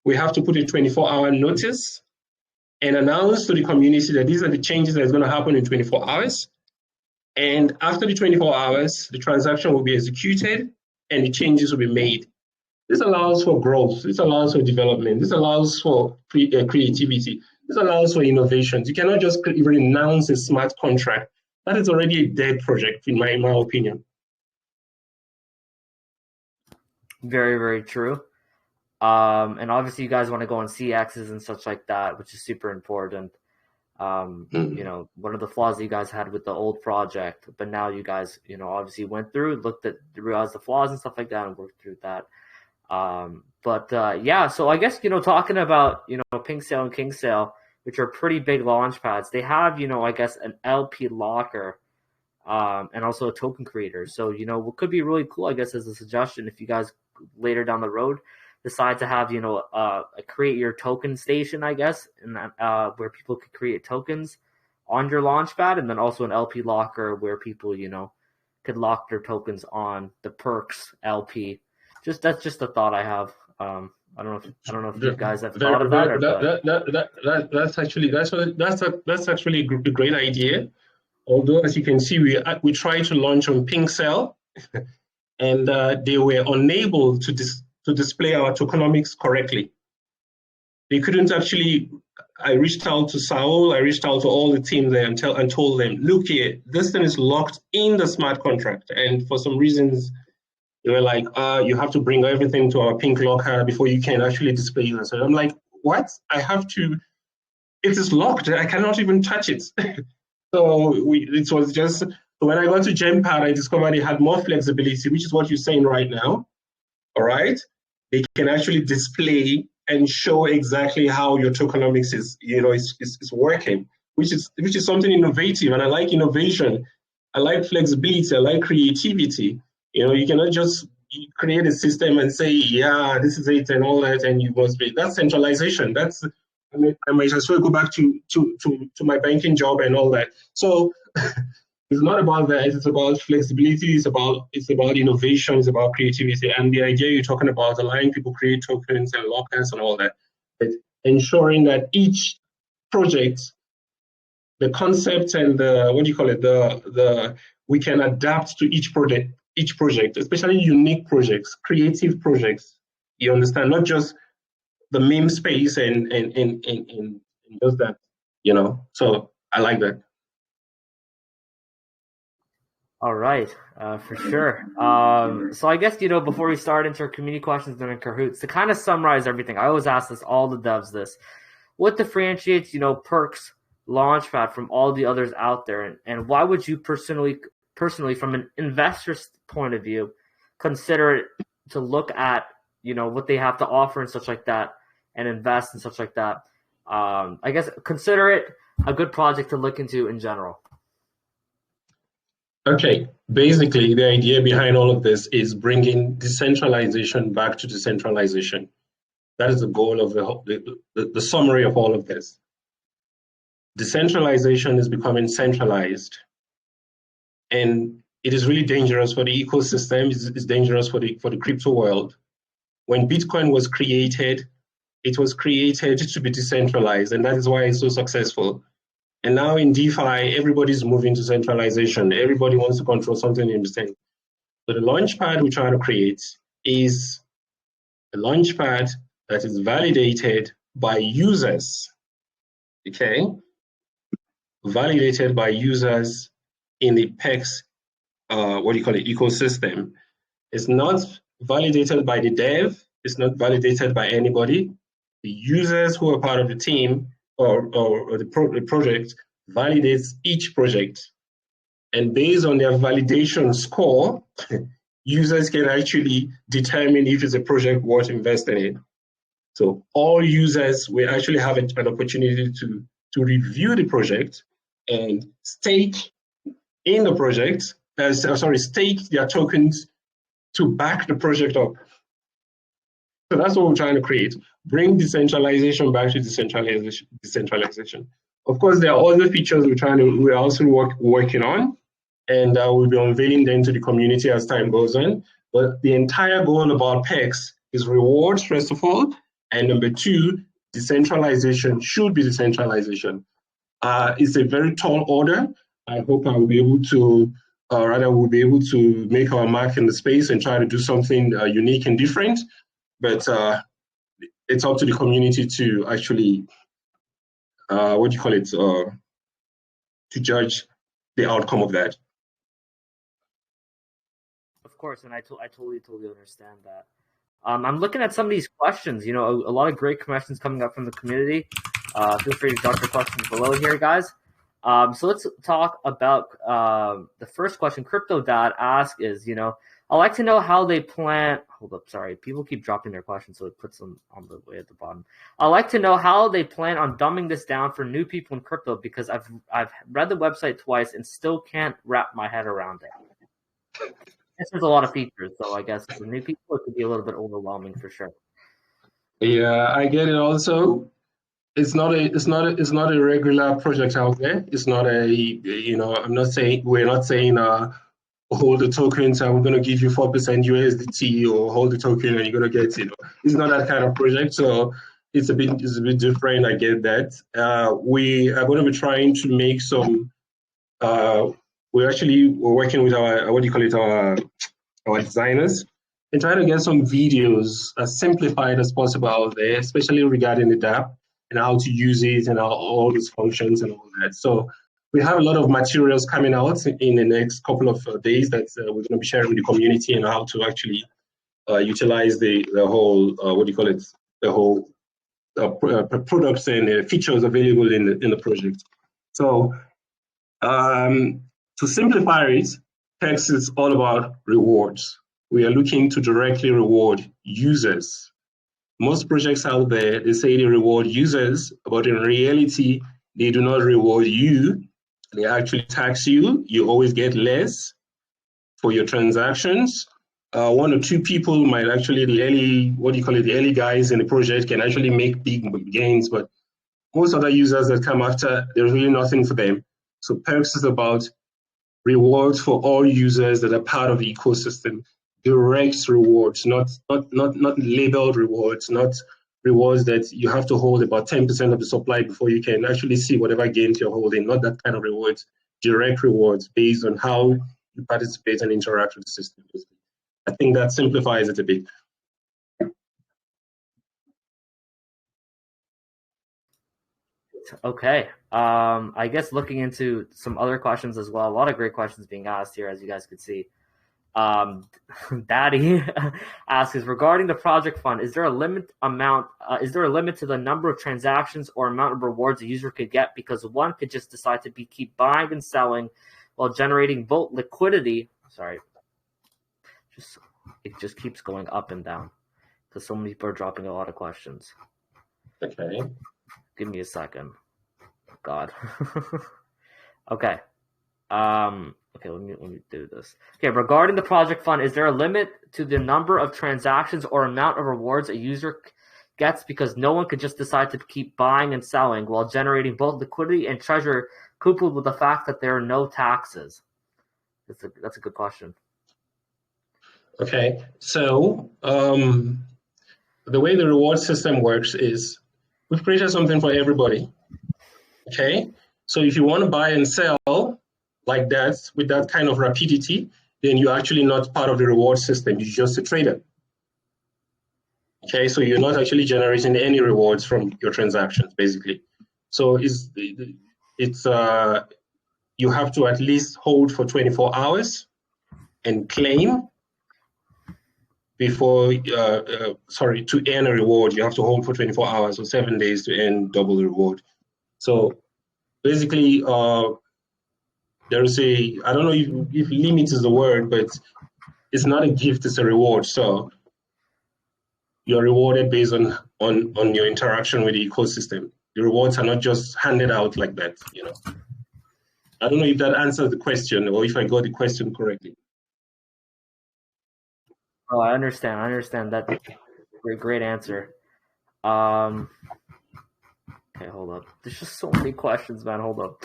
We have to put a 24-hour notice and announce to the community that these are the changes that are going to happen in 24 hours. And after the 24 hours, the transaction will be executed and the changes will be made. This allows for growth. This allows for development. This allows for creativity. This allows for innovations. You cannot just renounce a smart contract. That is already a dead project, in my opinion. Very, very true. And obviously, you guys want to go on CXs and such like that, which is super important. You know, one of the flaws that you guys had with the old project, but now you guys, you know, obviously went through, realized the flaws and stuff like that, and worked through that. Yeah, so I guess, you know, talking about, you know, Pink Sale and King Sale, which are pretty big launch pads, they have, you know, I guess an LP locker, and also a token creator. So, you know, what could be really cool, I guess, as a suggestion, if you guys later down the road decide to have, you know, a create your token station, I guess, and where people could create tokens on your launchpad, and then also an LP locker where people, you know, could lock their tokens on the Perks LP. That's just a thought I have. I don't know if you guys have thought of that. That's actually a great idea. Although, as you can see, we tried to launch on Pink Cell, and they were unable to display our tokenomics correctly. They couldn't actually. I reached out to Saul. I reached out to all the team there and told them, look here, this thing is locked in the smart contract, and for some reasons, they were like, you have to bring everything to our Pink locker before you can actually display it. So I'm like, what? I have to. It is locked. I cannot even touch it. So it was just. When I got to Gempad, I discovered it had more flexibility, which is what you're saying right now. All right, they can actually display and show exactly how your tokenomics is working, which is something innovative, and I like innovation. I like flexibility. I like creativity. You know, you cannot just create a system and say, yeah, this is it and all that, and you must be. That's centralization. I might as well go back to my banking job and all that. So it's not about that. It's about flexibility. It's about innovation. It's about creativity. And the idea you're talking about, allowing people create tokens and lockers and all that, but ensuring that each project, the concept and we can adapt to each project, especially unique projects, creative projects. You understand, not just the meme space and just that, you know. So I like that. All right, for sure. So I guess, you know, before we start into our community questions and in Cahoots, to kind of summarize everything, I always ask all the devs this. what differentiates, Perks Launchpad from all the others out there, and why would you personally, from an investor's point of view, consider it to look at, what they have to offer and such like that, and invest and such like that? I guess consider it a good project to look into in general. Okay, basically, the idea behind all of this is bringing decentralization back to decentralization. That is the goal of the summary of all of this. Decentralization is becoming centralized, and it is really dangerous for the ecosystem. It's dangerous for the crypto world. When Bitcoin was created, it was created to be decentralized, and that is why it's so successful. And now in DeFi, everybody's moving to centralization. Everybody wants to control something in the same. So the launchpad we're trying to create is a launchpad that is validated by users, okay? Validated by users in the PEX, ecosystem. It's not validated by the dev. It's not validated by anybody. The users who are part of the team or the project validates each project. And based on their validation score, users can actually determine if it's a project worth investing in. So all users will actually have an opportunity to review the project and stake in the project, stake their tokens to back the project up. So that's what we're trying to create. Bring decentralization back to decentralization. Of course, there are other features we're also working on, and we'll be unveiling them to the community as time goes on. But the entire goal about PEX is rewards, first of all, and number two, decentralization should be decentralization. It's a very tall order. I hope I will be able to, we'll be able to make our mark in the space and try to do something unique and different. But it's up to the community to actually, to judge the outcome of that. Of course, and I totally understand that. I'm looking at some of these questions. A lot of great questions coming up from the community. Feel free to drop your questions below here, guys. So let's talk about the first question. Crypto Dad asks is, I'd like to know how they plan. Hold up, sorry. People keep dropping their questions, so it puts them on the way at the bottom. I'd like to know how they plan on dumbing this down for new people in crypto, because I've read the website twice and still can't wrap my head around it. There's a lot of features, so I guess for new people it could be a little bit overwhelming for sure. Yeah, I get it. Also, it's not a regular project out there. It's not we're not saying hold the tokens and we're going to give you 4% USDT, or hold the token and you're going to get, it's not that kind of project. So it's a bit different. I get that. We are going to be trying to make some, we're working with our designers and trying to get some videos as simplified as possible out there, especially regarding the dApp and how to use it and all its functions and all that. So we have a lot of materials coming out in the next couple of days that we're going to be sharing with the community, and how to actually utilize the whole the whole products and features available in the project. So to simplify it, PEX is all about rewards. We are looking to directly reward users. Most projects out there, they say they reward users, but in reality, they do not reward you. They actually tax you. You always get less for your transactions. One or two people might actually, the early guys in the project can actually make big gains, but most other users that come after, there's really nothing for them. So PEX is about rewards for all users that are part of the ecosystem. Direct rewards, not labeled rewards, not rewards that you have to hold about 10% of the supply before you can actually see whatever gains you're holding. Not that kind of rewards. Direct rewards based on how you participate and interact with the system. I think that simplifies it a bit. Okay. I guess looking into some other questions as well. A lot of great questions being asked here, as you guys could see. Daddy asks is regarding the project fund. Is there a limit amount? Is there a limit to the number of transactions or amount of rewards a user could get? Because one could just decide to keep buying and selling while generating both liquidity. Sorry, it just keeps going up and down because so many people are dropping a lot of questions. Okay. Give me a second. God. Okay. Okay, let me do this. Okay, regarding the project fund, is there a limit to the number of transactions or amount of rewards a user gets? Because no one could just decide to keep buying and selling while generating both liquidity and treasure, coupled with the fact that there are no taxes. That's a good question. Okay, so the way the reward system works is we've created something for everybody. Okay, so if you want to buy and sell like that with that kind of rapidity, then you're actually not part of the reward system. You're just a trader. Okay, so you're not actually generating any rewards from your transactions, basically. So it's you have to at least hold for 24 hours and claim before, to earn a reward. You have to hold for 24 hours or 7 days to earn double the reward. So basically, there is I don't know if limit is the word, but it's not a gift, it's a reward. So you're rewarded based on your interaction with the ecosystem. The rewards are not just handed out like that, you know. I don't know if that answers the question or if I got the question correctly. Oh, I understand that. Great answer. Okay, hold up. There's just so many questions, man. Hold up.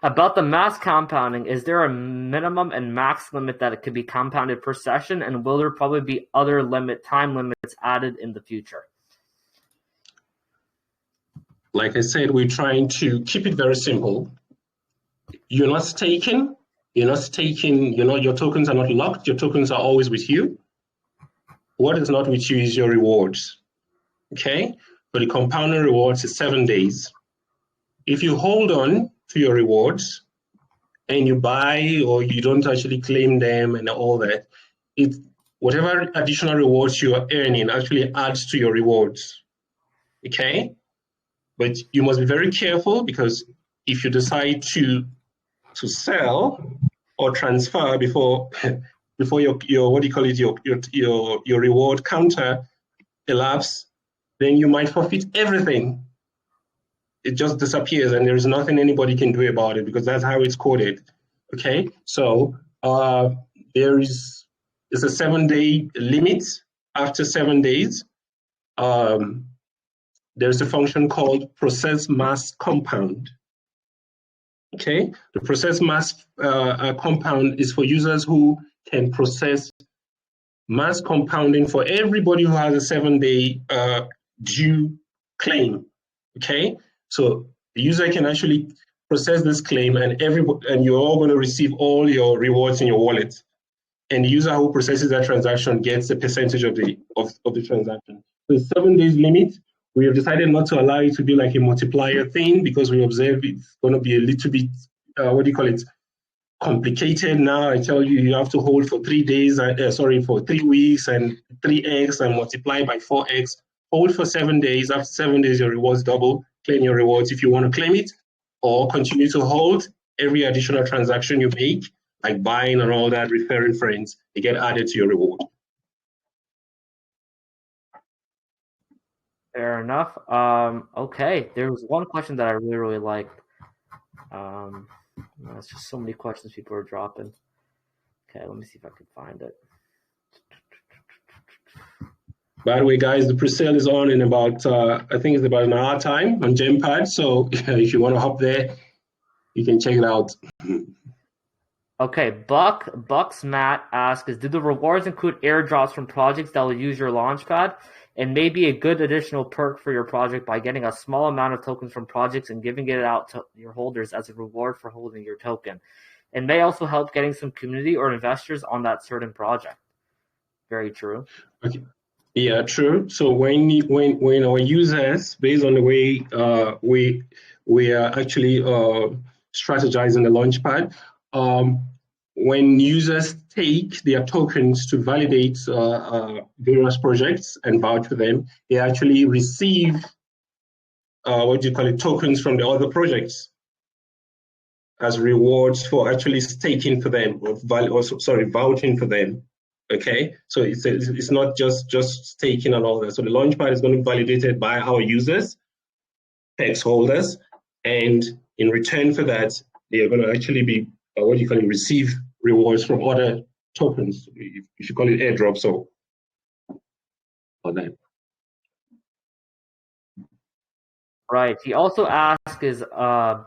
About the mass compounding, is there a minimum and max limit that it could be compounded per session? And will there probably be other time limits added in the future? Like I said, we're trying to keep it very simple. You're not staking. Your tokens are not locked. Your tokens are always with you. What is not with you is your rewards. Okay? But the compounding rewards is 7 days. If you hold on to your rewards and you buy or you don't actually claim them and all that, whatever additional rewards you are earning actually adds to your rewards. Okay? But you must be very careful, because if you decide to sell or transfer before your what do you call it, your reward counter elapse, then you might forfeit everything. It just disappears and there's nothing anybody can do about it, because that's how it's coded. Okay, so it's a 7-day limit. After 7 days, there's a function called process mass compound. Okay, the process mass compound is for users who can process mass compounding for everybody who has a 7-day due claim. Okay, so the user can actually process this claim, and you're all going to receive all your rewards in your wallet. And the user who processes that transaction gets a percentage of the transaction. So the 7 days limit, we have decided not to allow it to be like a multiplier thing, because we observe it's going to be a little bit, complicated. Now I tell you, you have to hold for 3 days, for 3 weeks and 3x and multiply by 4x. Hold for 7 days. After 7 days, your rewards double. Claim your rewards if you want to claim it, or continue to hold. Every additional transaction you make, like buying and all that, referring friends, they get added to your reward. Fair enough. Okay, there was one question that I really liked. There's just so many questions people are dropping. Okay, let me see if I can find it. By the way, guys, the pre-sale is on in about, I think it's about an hour time on Gempad. So if you want to hop there, you can check it out. Okay, Bucks Matt asks, do the rewards include airdrops from projects that will use your launchpad? And maybe a good additional perk for your project by getting a small amount of tokens from projects and giving it out to your holders as a reward for holding your token. And may also help getting some community or investors on that certain project. Very true. Okay. Yeah, true. So when our users, based on the way we are actually strategizing the launchpad, when users take their tokens to validate various projects and vouch for them, they actually receive tokens from the other projects as rewards for actually staking for them, or vouching for them. Okay, so it's not just staking and all that. So the launchpad is going to be validated by our users, PEX holders, and in return for that, they are going to actually be receive rewards from other tokens. You should call it airdrops or that. Right. He also asked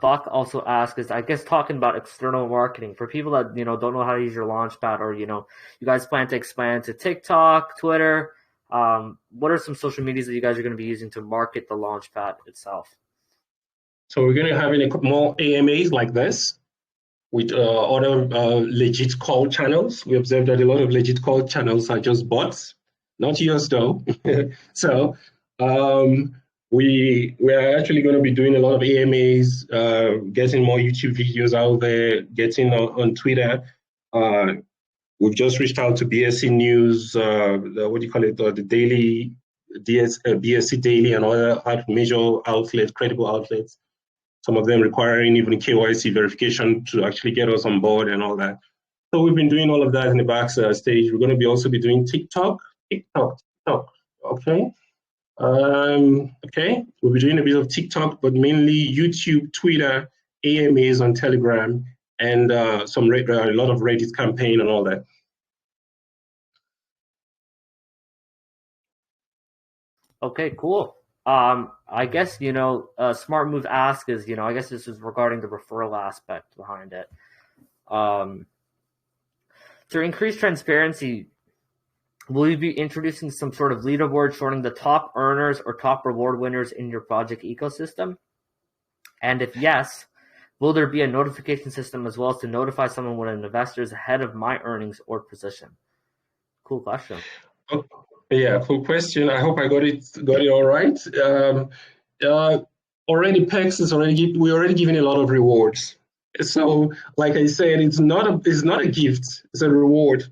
Buck also asked I guess talking about external marketing for people that, don't know how to use your launchpad, or, you guys plan to expand to TikTok, Twitter. What are some social medias that you guys are going to be using to market the launchpad itself? So we're going to have more AMAs like this with other legit call channels. We observed that a lot of legit call channels are just bots, not yours though. So we are actually going to be doing a lot of AMAs, getting more YouTube videos out there, getting on Twitter. We've just reached out to BSC News, the daily BSC Daily, and other major outlets, credible outlets. Some of them requiring even KYC verification to actually get us on board and all that. So we've been doing all of that in the back stage. We're going to also be doing TikTok. Okay. Okay, we'll be doing a bit of TikTok, but mainly YouTube, Twitter, AMAs on Telegram, and a lot of Reddit campaign and all that. Okay, cool. I guess, Smart Move ask is, I guess this is regarding the referral aspect behind it. To increase transparency, will you be introducing some sort of leaderboard showing the top earners or top reward winners in your project ecosystem? And if yes, will there be a notification system as well as to notify someone when an investor is ahead of my earnings or position? Cool question. Yeah, cool question. I hope I got it all right. Already PEX is we're already giving a lot of rewards. So, like I said, it's not a gift; it's a reward.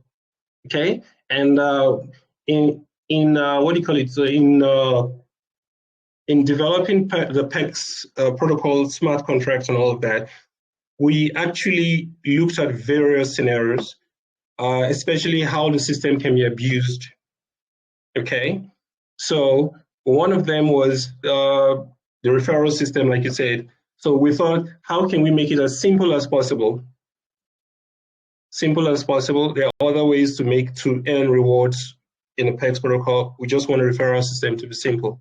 Okay, and in developing the PEX protocol, smart contracts, and all of that, we actually looked at various scenarios, especially how the system can be abused. Okay, so one of them was the referral system, like you said. So we thought, how can we make it as simple as possible? Simple as possible. There are other ways to earn rewards in a PEX protocol. We just want a referral system to be simple.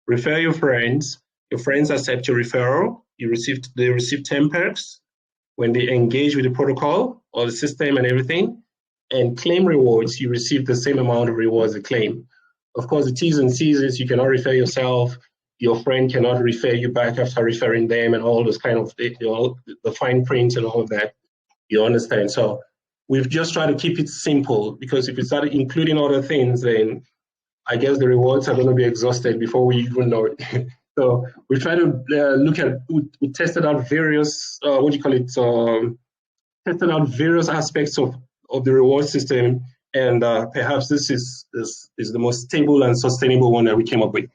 Refer your friends. Your friends accept your referral. They receive 10 perks when they engage with the protocol or the system and everything. And claim rewards, you receive the same amount of rewards they claim. Of course, the T's and C's is you cannot refer yourself. Your friend cannot refer you back after referring them, and all those kind of the fine print and all of that. You understand? So we've just tried to keep it simple, because if we start including other things, then I guess the rewards are going to be exhausted before we even know it. So we try to we tested out various tested out various aspects of the reward system, and perhaps this is the most stable and sustainable one that we came up with.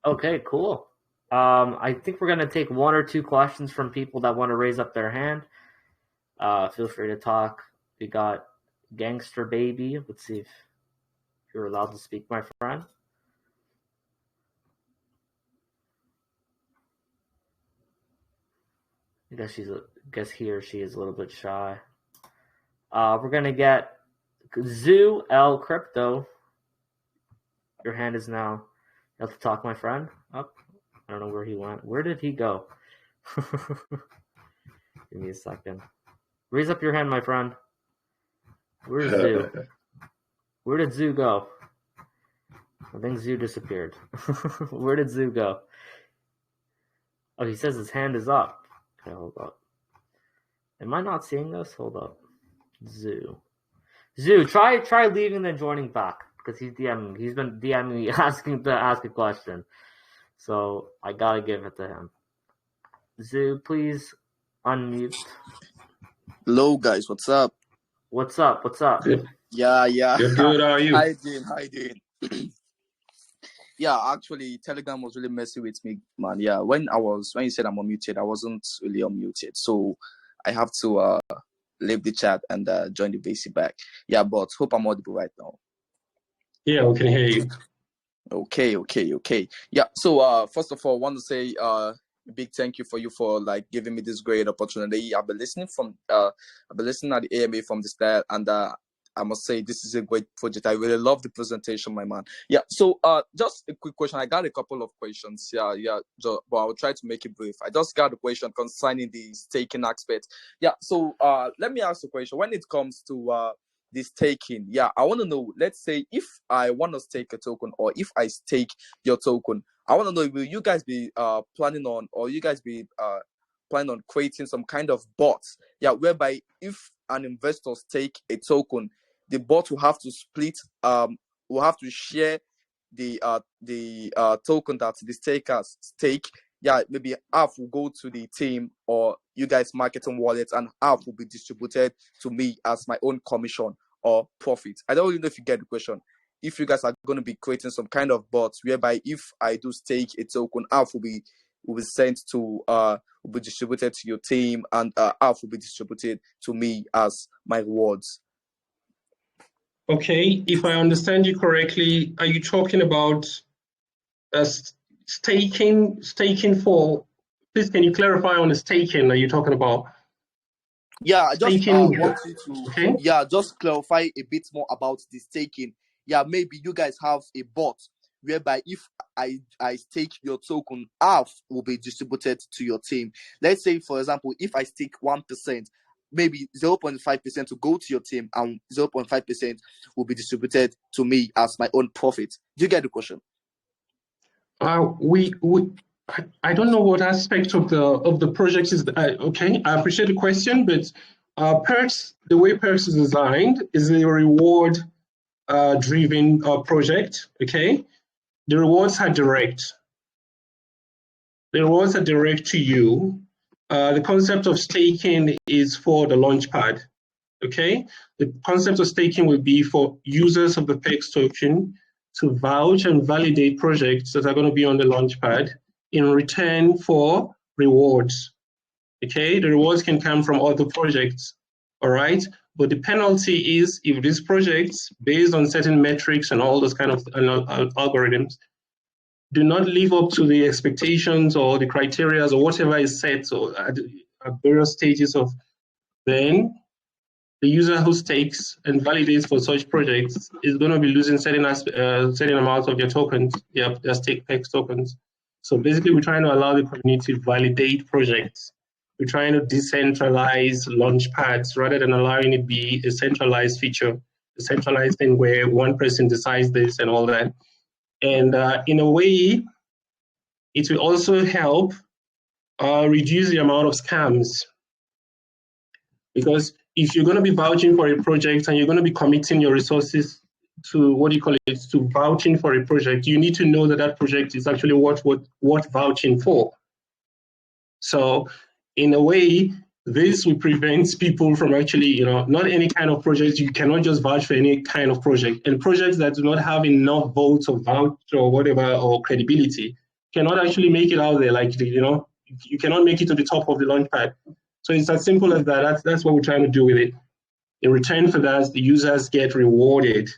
Okay, cool. I think we're going to take one or two questions from people that want to raise up their hand. Feel free to talk. We got Gangster Baby. Let's see if you're allowed to speak, my friend. I guess he or she is a little bit shy. We're gonna get Zoo L Crypto. Your hand is now. You have to talk, my friend. Up. I don't know where he went. Where did he go? Give me a second. Raise up your hand, my friend. Where's Zoo? Where did Zoo go? I think Zoo disappeared. Where did Zoo go? Oh, he says his hand is up. Okay, hold up. Am I not seeing this? Hold up. Zoo, try leaving and then joining back, because he's DMing. He's been DMing me asking to ask a question. So I gotta give it to him. Zoo, please unmute. Hello guys, what's up? What's up? What's up? Good. Yeah. Good. How are you? How you doing? Yeah, actually, Telegram was really messy with me, man. Yeah, when you said I'm unmuted, I wasn't really unmuted, so I have to leave the chat and join the basic back. Yeah, but hope I'm audible right now. Yeah, we can hear you. Okay. Yeah, so first of all, I want to say a big thank you for you for like giving me this great opportunity. I've been listening at the AMA from the start, and I must say this is a great project. I really love the presentation, my man. Yeah, so just a quick question. I got a couple of questions. But I'll try to make it brief. I just got a question concerning the staking aspect. Yeah, so let me ask a question. When it comes to this staking, I want to know, let's say if I want to stake a token, or if I stake your token, I want to know, will you guys be planning on creating some kind of bot, whereby if an investor stake a token, the bot will have to share the token that the stakers stake. Maybe half will go to the team or you guys marketing wallets, and half will be distributed to me as my own commission or profit. I don't really know if you get the question. If you guys are going to be creating some kind of bots whereby if I do stake a token, half will be sent to will be distributed to your team, and half will be distributed to me as my rewards. Okay, if I understand you correctly, are you talking about staking for? Please, can you clarify on the staking? Are you talking about? Yeah, I just staking, want you to just clarify a bit more about the staking. Yeah, maybe you guys have a bot whereby if I stake your token, half will be distributed to your team. Let's say, for example, if I stake 1%, maybe 0.5% to go to your team, and 0.5% will be distributed to me as my own profit. Do you get the question? I don't know what aspect of the project is. Okay, I appreciate the question, but Perks, the way Perks is designed, is a reward driven project. Okay, the rewards are direct. The rewards are direct to you. The concept of staking is for the launchpad. Okay, the concept of staking will be for users of the PEX token to vouch and validate projects that are going to be on the launchpad in return for rewards. Okay, the rewards can come from other projects, all right? But the penalty is if these projects, based on certain metrics and all those kind of algorithms, do not live up to the expectations or the criteria or whatever is set or at various stages of, then the user who stakes and validates for such projects is going to be losing certain amounts of their tokens, their stake PEX tokens. So basically, we're trying to allow the community to validate projects. We're trying to decentralize launch pads rather than allowing it be a centralized feature, a centralized thing where one person decides this and all that. And in a way, it will also help reduce the amount of scams. Because if you're going to be vouching for a project and you're going to be committing your resources to to vouching for a project, you need to know that that project is actually worth vouching for. So in a way, this will prevent people from actually, not any kind of project. You cannot just vouch for any kind of project. And projects that do not have enough votes or vouch or whatever or credibility cannot actually make it out there. Like, you cannot make it to the top of the launchpad. So it's as simple as that. That's what we're trying to do with it. In return for that, the users get rewarded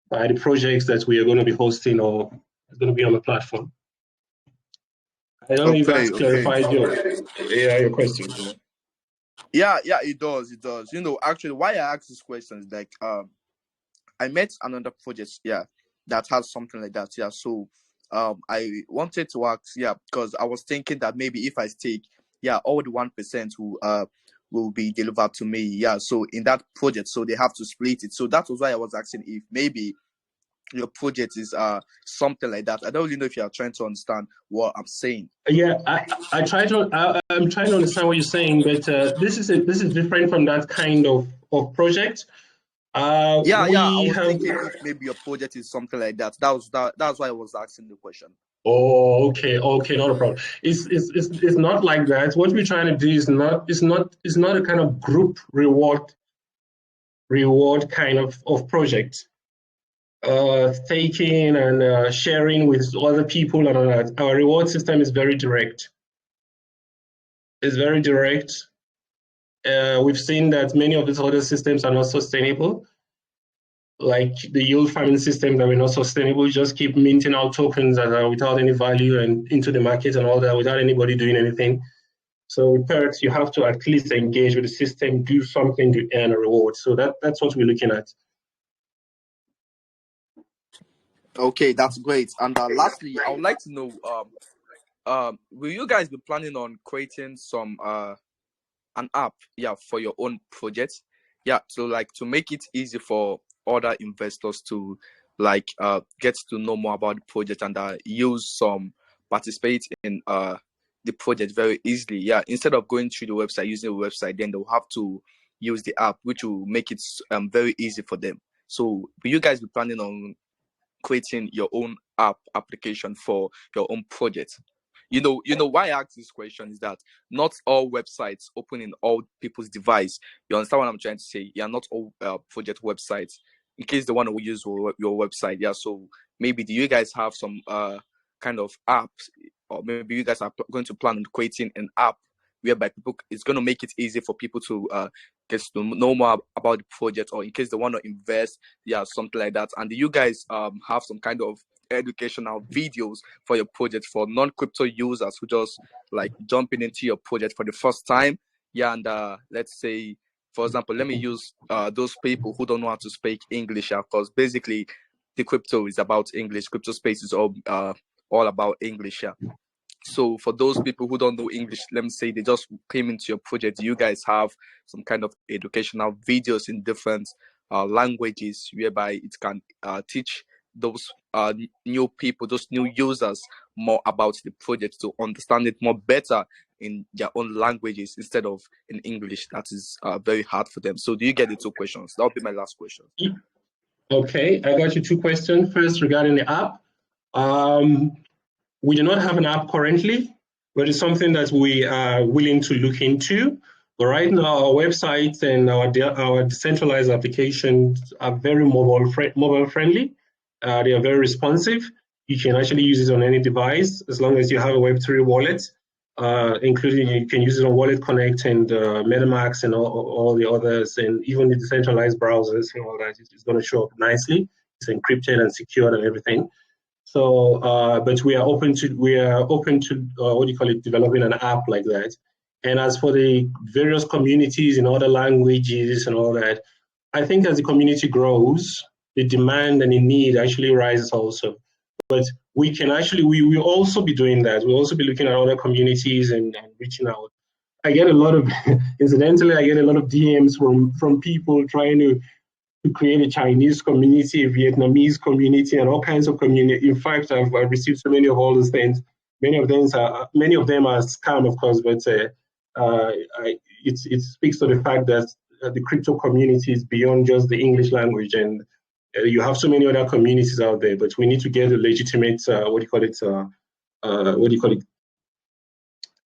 by the projects that we are going to be hosting or is going to be on the platform. I don't know if that clarifies your question. Yeah, it does. Actually, why I ask this question is like, I met another project, that has something like that. Yeah, so I wanted to ask, because I was thinking that maybe if I stake, all the 1% will be delivered to me. Yeah, so in that project, so they have to split it. So that was why I was asking if maybe your project is something like that. I don't really know if you are trying to understand what I'm saying. Yeah, I'm trying to understand what you're saying, but this is different from that kind of project. I was thinking if maybe your project is something like that. That's why I was asking the question. Oh, okay, not a problem. It's not like that. What we're trying to do is not a kind of group reward kind of project. Taking and sharing with other people and all that. Our reward system is very direct. It's very direct. We've seen that many of these other systems are not sustainable. Like the yield farming system that we're not sustainable, just keep minting out tokens that are without any value and into the market and all that without anybody doing anything. So with Perks, you have to at least engage with the system, do something to earn a reward. So that's what we're looking at. Okay, that's great. And lastly, I would like to know, will you guys be planning on creating some an app, for your own project? So like to make it easy for other investors to like get to know more about the project and participate in the project very easily. Instead of going through the website, using the website, then they'll have to use the app, which will make it very easy for them. So will you guys be planning on creating your own app application for your own project? You know why I ask this question is that not all websites open in all people's device. You understand what I'm trying to say? Not all project websites. In case they want to use your website, so maybe do you guys have some kind of apps, or maybe you guys are going to plan on creating an app whereby it's going to make it easy for people to get to know more about the project, or in case they want to invest, something like that. And do you guys have some kind of educational videos for your project for non-crypto users who just like jumping into your project for the first time? And let's say, for example, let me use those people who don't know how to speak English, because basically the crypto is about English. Crypto space is all about English. So for those people who don't know English, let me say they just came into your project, do you guys have some kind of educational videos in different languages whereby it can teach those new people, those new users, more about the project to understand it more better in their own languages instead of in English? That is very hard for them. So do you get the two questions? That'll be my last question. Okay, I got you two questions. First, regarding the app. We do not have an app currently, but it's something that we are willing to look into. But right now, our websites and our decentralized applications are very mobile friendly. They are very responsive. You can actually use it on any device as long as you have a Web3 wallet, including you can use it on Wallet Connect and MetaMask and all the others, and even the decentralized browsers and all that. It's going to show up nicely. It's encrypted and secured and everything. So, but we are open to developing an app like that. And as for the various communities in other languages and all that, I think as the community grows, the demand and the need actually rises also. But we can actually, we will also be doing that. We'll also be looking at other communities and reaching out. I get a lot of, incidentally, I get a lot of DMs from people trying to create a Chinese community, a Vietnamese community, and all kinds of community. In fact, I've received so many of all those things. Many of them are scam, of course, but it speaks to the fact that the crypto community is beyond just the English language, and you have so many other communities out there. But we need to get a legitimate,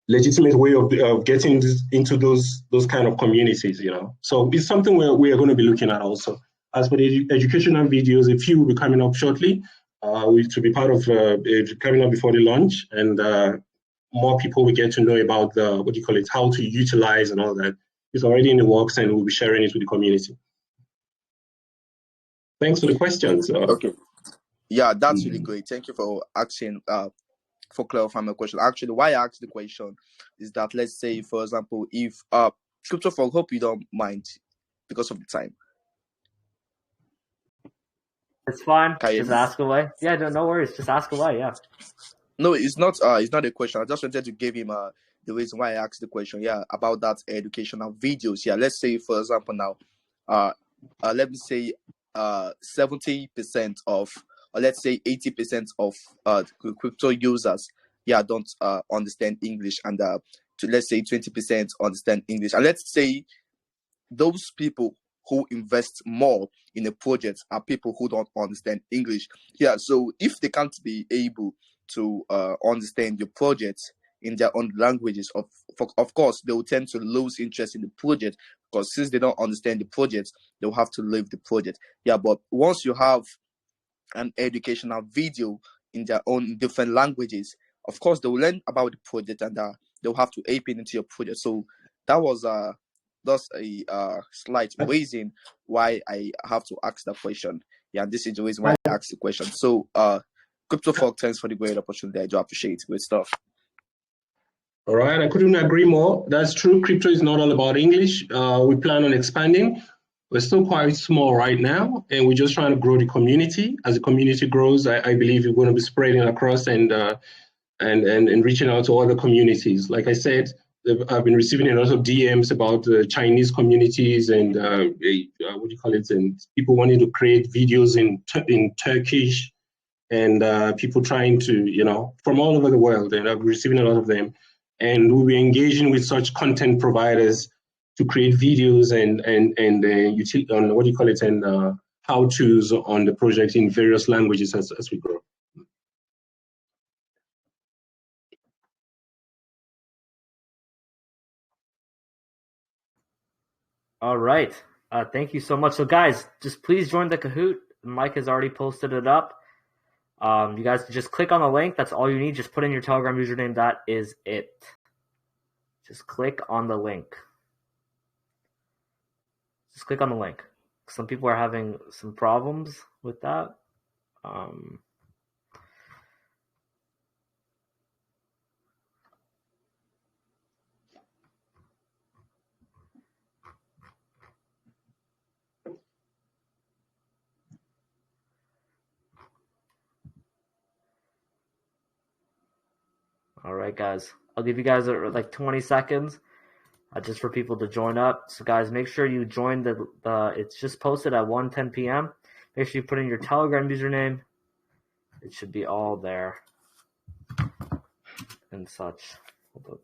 legitimate way of getting into those kind of communities, So it's something we are going to be looking at also. As for the educational videos, a few will be coming up shortly, to be part of coming up before the launch, and more people will get to know about how to utilize and all that. It's already in the works, and we'll be sharing it with the community. Thanks for the questions. Okay. Yeah, that's really great. Thank you for asking. For clarifying my question. Actually, why I asked the question is that, let's say, for example, if CryptoFrog, hope you don't mind because of the time. It's fine. Just ask away. Yeah, no worries. Just ask away. Yeah. No, it's not a question. I just wanted to give him the reason why I asked the question. Yeah, about that educational videos. Yeah, let's say, for example, now, let me say, 70% of, or let's say 80% of crypto users, don't understand English, and to let's say 20% understand English, and let's say those people who invest more in a project are people who don't understand English. So if they can't be able to understand your project in their own languages, of course, they will tend to lose interest in the project, because since they don't understand the project, they'll have to leave the project. Yeah, but once you have an educational video in their own different languages, of course, they will learn about the project, and they'll have to ape it into your project. So that was thus a slight reason why I have to ask that question. Yeah, this is the reason why I asked the question. So, CryptoFrog, thanks for the great opportunity. I do appreciate it. Great stuff. All right, I couldn't agree more. That's true. Crypto is not all about English. We plan on expanding. We're still quite small right now, and we're just trying to grow the community. As the community grows, I believe we're going to be spreading across and reaching out to other communities. Like I said, I've been receiving a lot of DMs about the Chinese communities and what do you call it, and people wanting to create videos in Turkish, and people trying to, from all over the world, and I'm receiving a lot of them. And we'll be engaging with such content providers to create videos and what do you call it, and how-tos on the project in various languages as we grow. All right. Thank you so much. So guys, just please join the Kahoot. Mike has already posted it up. You guys just click on the link. That's all you need. Just put in your Telegram username. That is it. Just click on the link. Just click on the link. Some people are having some problems with that. All right, guys. I'll give you guys like 20 seconds just for people to join up. So, guys, make sure you join it's just posted at 1:10 p.m. Make sure you put in your Telegram username. It should be all there and such. Hold up.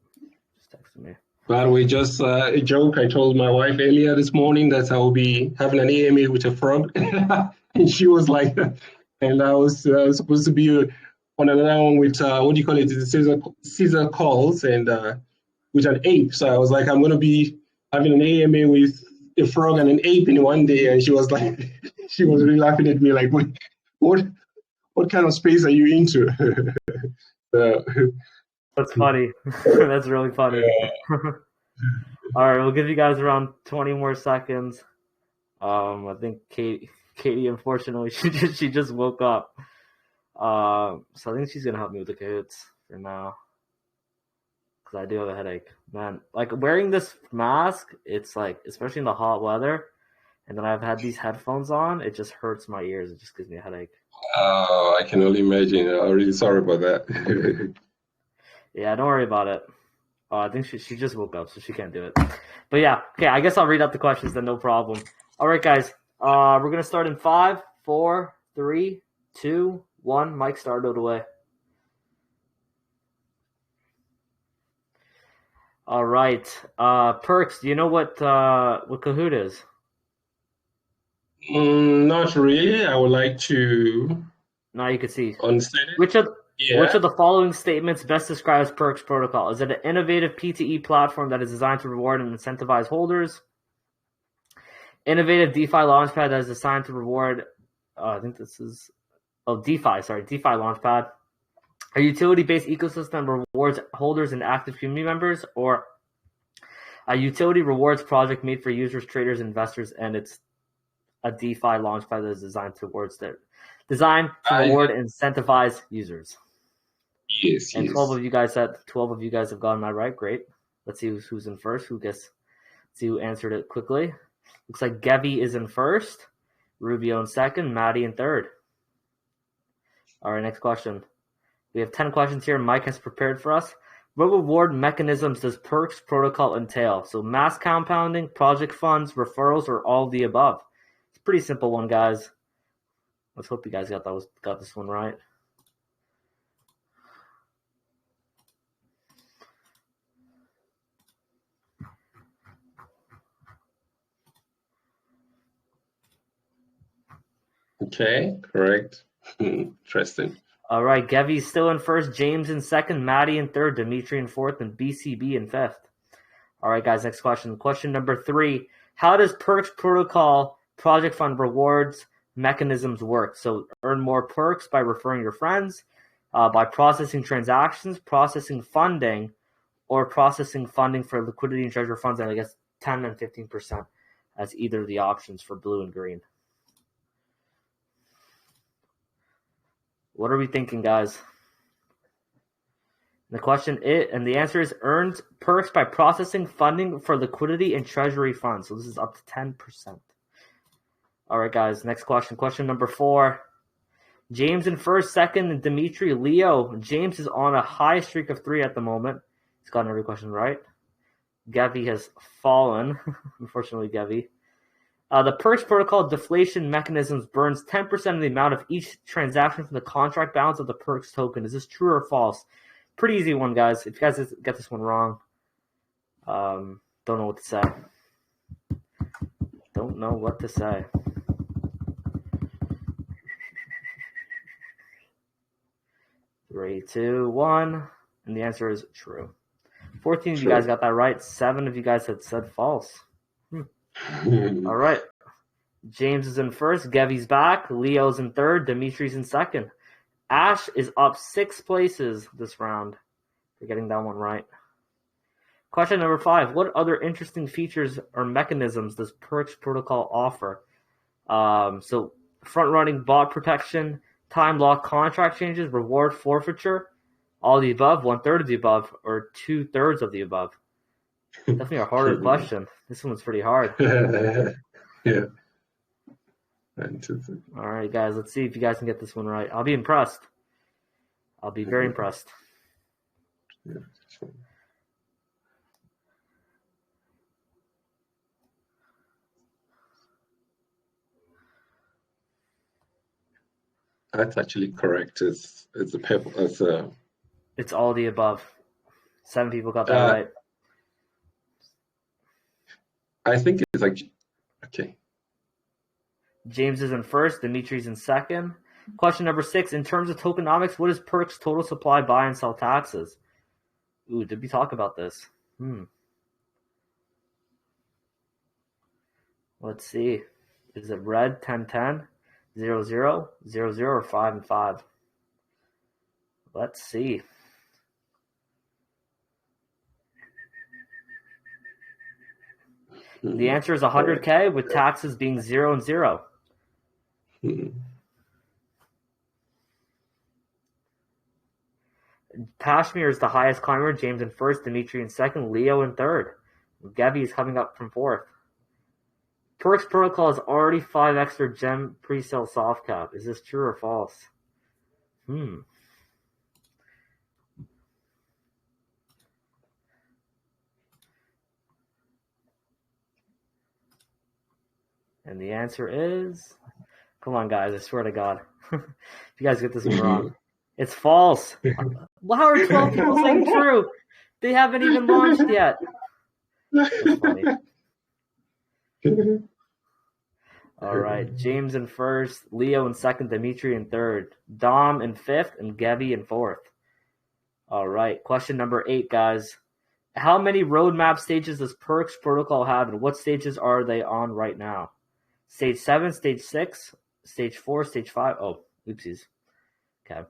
Just texted me. By the way, just a joke. I told my wife earlier this morning that I will be having an AMA with a frog, and she was like, and I was supposed to be on another one with what do you call it? Caesar calls and with an ape. So I was like, I'm going to be having an AMA with a frog and an ape in one day, and she was like, she was really laughing at me like, what kind of space are you into? That's funny. That's really funny. Yeah. All right, we'll give you guys around 20 more seconds. I think Katie, unfortunately, she just woke up. So I think she's gonna help me with the Kahoots for now, because I do have a headache, man. Like wearing this mask, it's like, especially in the hot weather, and then I've had these headphones on. It just hurts my ears. It just gives me a headache. Oh, I can only imagine. I'm really sorry about that. Yeah, don't worry about it. I think she just woke up, so she can't do it. But yeah, okay, I guess I'll read out the questions then, no problem. All right, guys. We're going to start in 5, 4, 3, 2, 1. Mike, start it away. All right. Perks, do you know what Kahoot is? Not really. I would like to... Now you can see. Understand it? Which of the following statements best describes Perks protocol? Is it an innovative P2E platform that is designed to reward and incentivize holders? Innovative DeFi launchpad that is designed to reward, I think this is, DeFi launchpad. A utility-based ecosystem rewards holders and active community members, or a utility rewards project made for users, traders, investors, and it's a DeFi launchpad that is designed reward and incentivize users. Yes. And 12 of you guys have gotten that right. Great. Let's see who's in first. See who answered it quickly. Looks like Gevi is in first, Rubio in second, Maddie in third. All right, next question. We have 10 questions here Mike has prepared for us. What reward mechanisms does Perks protocol entail? So mass compounding, project funds, referrals, or all of the above? It's a pretty simple one, guys. Let's hope you guys got this one right. Okay, correct. Interesting. All right, Gevy's still in first, James in second, Maddie in third, Dimitri in fourth, and BCB in fifth. All right, guys, next question. Question number 3. How does Perks Protocol Project Fund rewards mechanisms work? So earn more perks by referring your friends, by processing transactions, processing funding, or processing funding for liquidity and treasury funds, and I guess 10 and 15% as either of the options for blue and green. What are we thinking, guys? The question is, and the answer is earns perks by processing funding for liquidity and treasury funds. So this is up to 10%. All right, guys, next question. Question number 4. James in first, second, and Dimitri, Leo. James is on a high streak of 3 at the moment. He's gotten every question right. Gevy has fallen. Unfortunately, Gevy. The Perks Protocol deflation mechanisms burns 10% of the amount of each transaction from the contract balance of the Perks token. Is this true or false? Pretty easy one, guys. If you guys get this one wrong, don't know what to say. Don't know what to say. Three, two, one, and the answer is true. 14 of you guys got that right. 7 of you guys had said false. All right. James is in first. Gevy's back. Leo's in third. Dimitri's in second. Ash is up 6 places this round for getting that one right. Question number 5. What other interesting features or mechanisms does Perks Protocol offer? So front-running bot protection, time lock contract changes, reward forfeiture, all the above, 1/3 of the above, or 2/3 of the above. Definitely a harder question. This one's pretty hard. Yeah. All right, guys, let's see if you guys can get this one right. I'll be impressed. I'll be very impressed. Yeah. That's actually correct. It's a pebble. It's all the above. 7 people got that right. I think it's like okay. James is in first. Dimitri's in second. Question number 6. In terms of tokenomics, what is Perks total supply buy and sell taxes? Ooh, did we talk about this? Let's see. Is it red 10-10, 0-0, 0-0, or 5 and 5? Let's see. The answer is 100K with taxes being 0 and 0. Pashmir is the highest climber. James in first, Dimitri in second, Leo in third. Gevy is coming up from fourth. Perks Protocol is already 5 extra gem pre-sale soft cap. Is this true or false? And the answer is, come on, guys, I swear to God. If you guys get this one wrong, it's false. Well, how are 12 people saying true? They haven't even launched yet. That's funny. All right, James in first, Leo in second, Dimitri in third, Dom in fifth, and Gevy in fourth. All right, question number 8, guys. How many roadmap stages does Perks Protocol have, and what stages are they on right now? Stage 7, Stage 6, Stage 4, Stage 5. Oh, oopsies. Okay.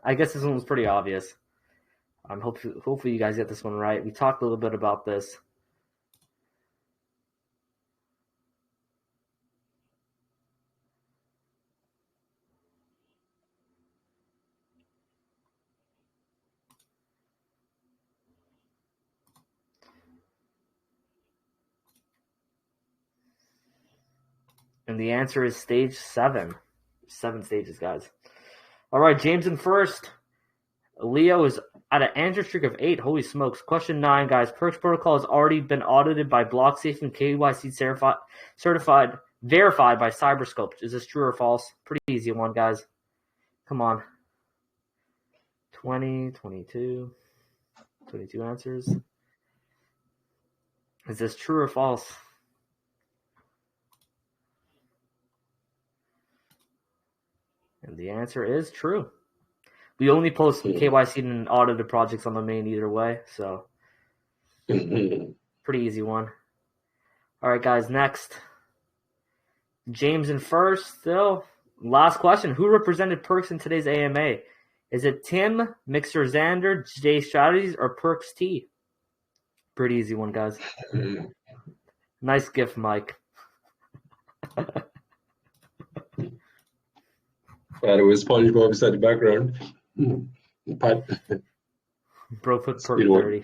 I guess this one was pretty obvious. Hopefully you guys get this one right. We talked a little bit about this. And the answer is Stage 7. 7 stages, guys. All right, James in first. Leo is at an answer streak of 8. Holy smokes. Question 9, guys. Perks Protocol has already been audited by BlockSafe and KYC verified by Cyberscope. Is this true or false? Pretty easy one, guys. Come on. 20, 22 answers. Is this true or false? And the answer is true. We only post KYC and audited projects on the main either way, so pretty easy one. All right, guys, next. James in first still. Last question. Who represented Perks in today's AMA? Is it Tim, Mixer Xander, J Strategies, or Perks T? Pretty easy one, guys. Nice gift, Mike. But it was SpongeBob's at the background. But Bro put Perk 30.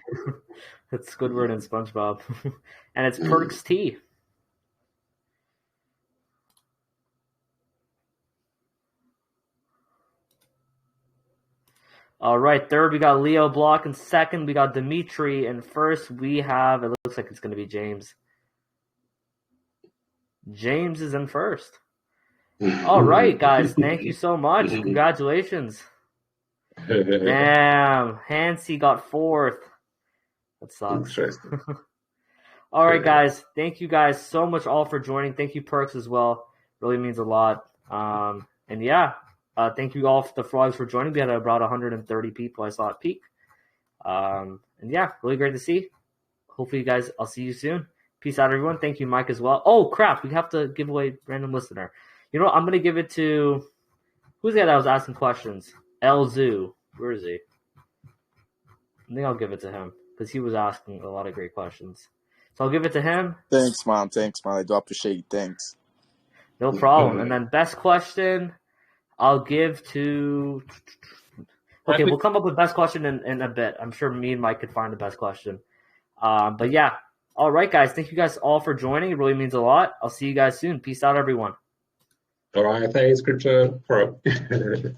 That's Squidward and SpongeBob. And it's Perks T. All right, third we got Leo Block, and second we got Dimitri, and first we have, it looks like it's going to be James. James is in first. All right, guys, thank you so much. Congratulations. Damn, Hansi got fourth. That sucks. All right, guys, thank you guys so much all for joining. Thank you, Perks, as well. Really means a lot. And yeah. Thank you all, the frogs, for joining. We had about 130 people I saw at peak. And yeah, really great to see. Hopefully, you guys, I'll see you soon. Peace out, everyone. Thank you, Mike, as well. Oh, crap. We have to give away random listener. You know what? I'm going to give it to, who's the guy that was asking questions? Elzu. Where is he? I think I'll give it to him because he was asking a lot of great questions. So I'll give it to him. Thanks, man. I do appreciate it. Thanks. No problem. And then best question, I'll give to... Okay, we'll come up with best question in a bit. I'm sure me and Mike could find the best question. But yeah. All right, guys. Thank you guys all for joining. It really means a lot. I'll see you guys soon. Peace out, everyone. All right. Thanks, CryptoFrogs.